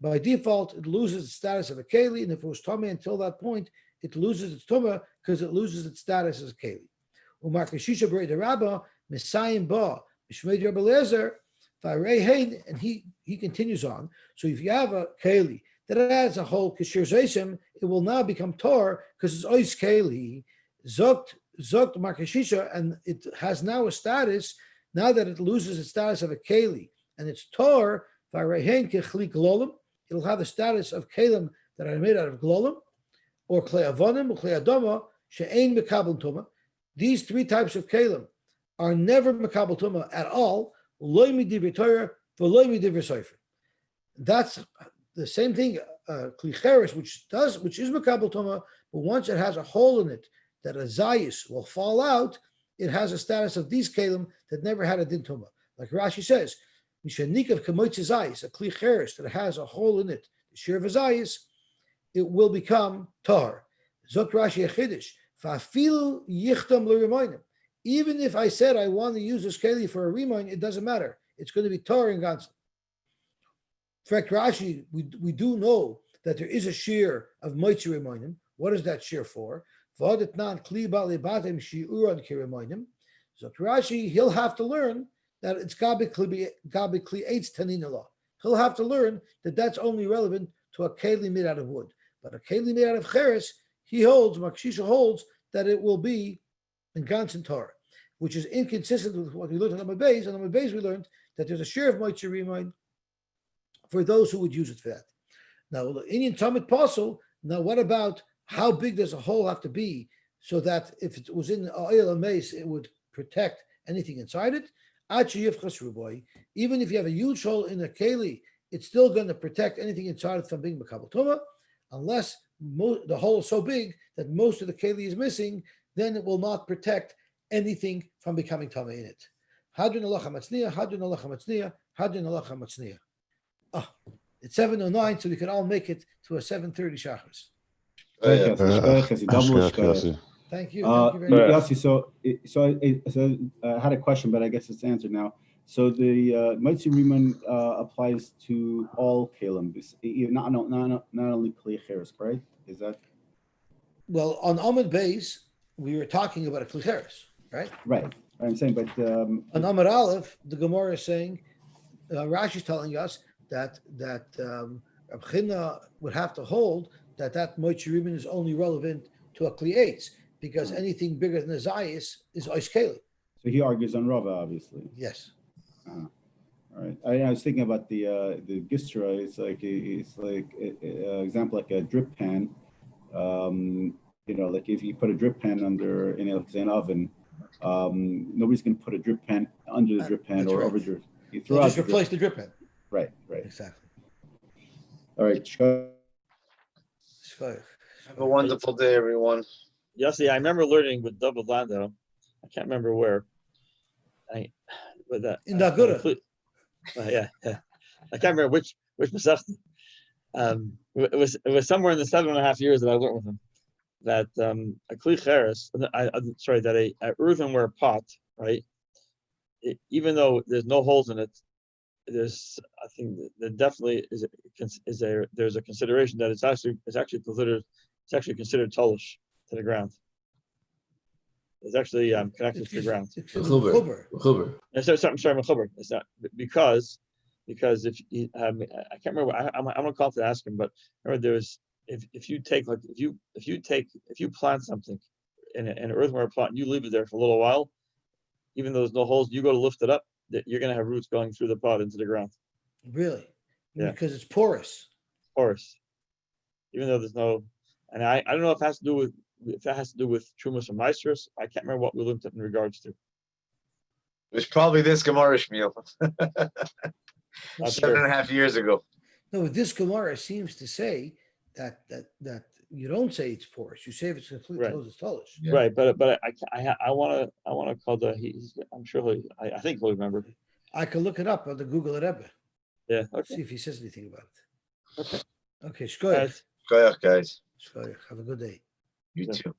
by default it loses its status of a keli, and if it was tumah until that point, it loses its tuma because it loses its status as a keli. Umar kashisha b'rei derabba misayim ba. And he continues on. So if you have a keli that has a whole kishir zeisim, it will now become tor because it's ois keli zokt markashisha, and it has now a status. Now that it loses its status of a keli and it's tor, it'll have the status of kelim that are made out of glolim or klei avonim or klei adama she'ein mekabel tuma. These 3 types of kelim are never mekabel tuma at all. Loy midivri Torah, v'loy midivri sofer. That's the same thing. Klicheres, which is mekabel tuma, but once it has a hole in it that a zayis will fall out, it has a status of these kelim that never had a din tuma. Like Rashi says, mishanikav kamoitzi zayis, a klicheres that has a hole in it, the shear of a zayis, it will become tar. Zok Rashi a chiddush, fa'afilu yichtam l'rimoinim. Even if I said I want to use this keli for a rimoin, it doesn't matter. It's going to be tar and ganzen. In fact, Rashi, we do know that there is a shear of moitzi rimoinim. What is that shear for? So Rashi, he'll have to learn that it's gabi kli eitz taninala. He'll have to learn that that's only relevant to a keli made out of wood. But a keli made out of cheres, Makshisha holds that it will be in ganzen tar, which is inconsistent with what we learned on Amud Beis. On Amud Beis, we learned that there's a share of Moitzi Remind for those who would use it for that. Now, the Indian Talmud Pasul, now what about how big does a hole have to be so that if it was in oil and mace, it would protect anything inside it? Even if you have a huge hole in a keli, it's still going to protect anything inside it from being Makabal Tuma, unless the hole is so big that most of the keli is missing, then it will not protect anything from becoming Tama in it. Hadrin Allah Hamatzniya, Hadrin Allah Hamatzniya, Hadrin Allah Hamatzniya. Oh, it's 7:09, so we can all make it to a 7:30 Shachris. Double shkoyach. Thank you. Thank you very much. Yosy, so I had a question, but I guess it's answered now. So the Moitzi Riemann applies to all kalim, not only Kli Cheres, right? Is that? Well, on Amud Beis, we were talking about a Kli Cheres, right? Right. I'm saying, but on Amud Aleph, the Gemara is saying, Rashi is telling us that Rab China would have to hold that Moitzi Riemann is only relevant to a Kli Eitz, because anything bigger than a Zayis is Ois Keli. So he argues on Rava, obviously. Yes. All right. I was thinking about the Gistra. It's like example like a drip pan. Like if you put a drip pan under in an oven, nobody's going to put a drip pan under the drip pan or over drip. You throw just replace the drip pan. Right. Exactly. All right. Have a wonderful day, everyone. Yosy, I remember learning with double Lando. I can't remember where. In DyeLive. Yeah. I can't remember which Masechta. It was somewhere in the 7.5 years that I learned with him that a Kli Cheres, that a earthenware pot, right? Even though there's no holes in it, I think there definitely there's a consideration that it's actually considered tolish to the ground. It's actually connected to the ground. Mechuber. I'm sorry, Mechuber. It's not because if you, I can't remember. I'm gonna call to ask him, but remember if you plant something in an earthenware pot and you leave it there for a little while, even though there's no holes, you go to lift it up, you're gonna have roots going through the pot into the ground. Really? Yeah. Because it's porous. Porous. Even though there's no, and I don't know if that has to do with Trumas or Meisters. I can't remember what we looked at in regards to. It was probably this Gemara Shmuel. 7.5 years ago. No, this Gemara seems to say that you don't say it's porous. You say if it's completely closed, it's tolish. Yeah. Right, but I want to call the. I'm sure I think he'll remember. I can look it up on the Google Rebbe. Yeah. Okay. See if he says anything about it. Okay. Okay. Shkoyach. Go ahead, guys. Shkoyach. Have a good day. You too.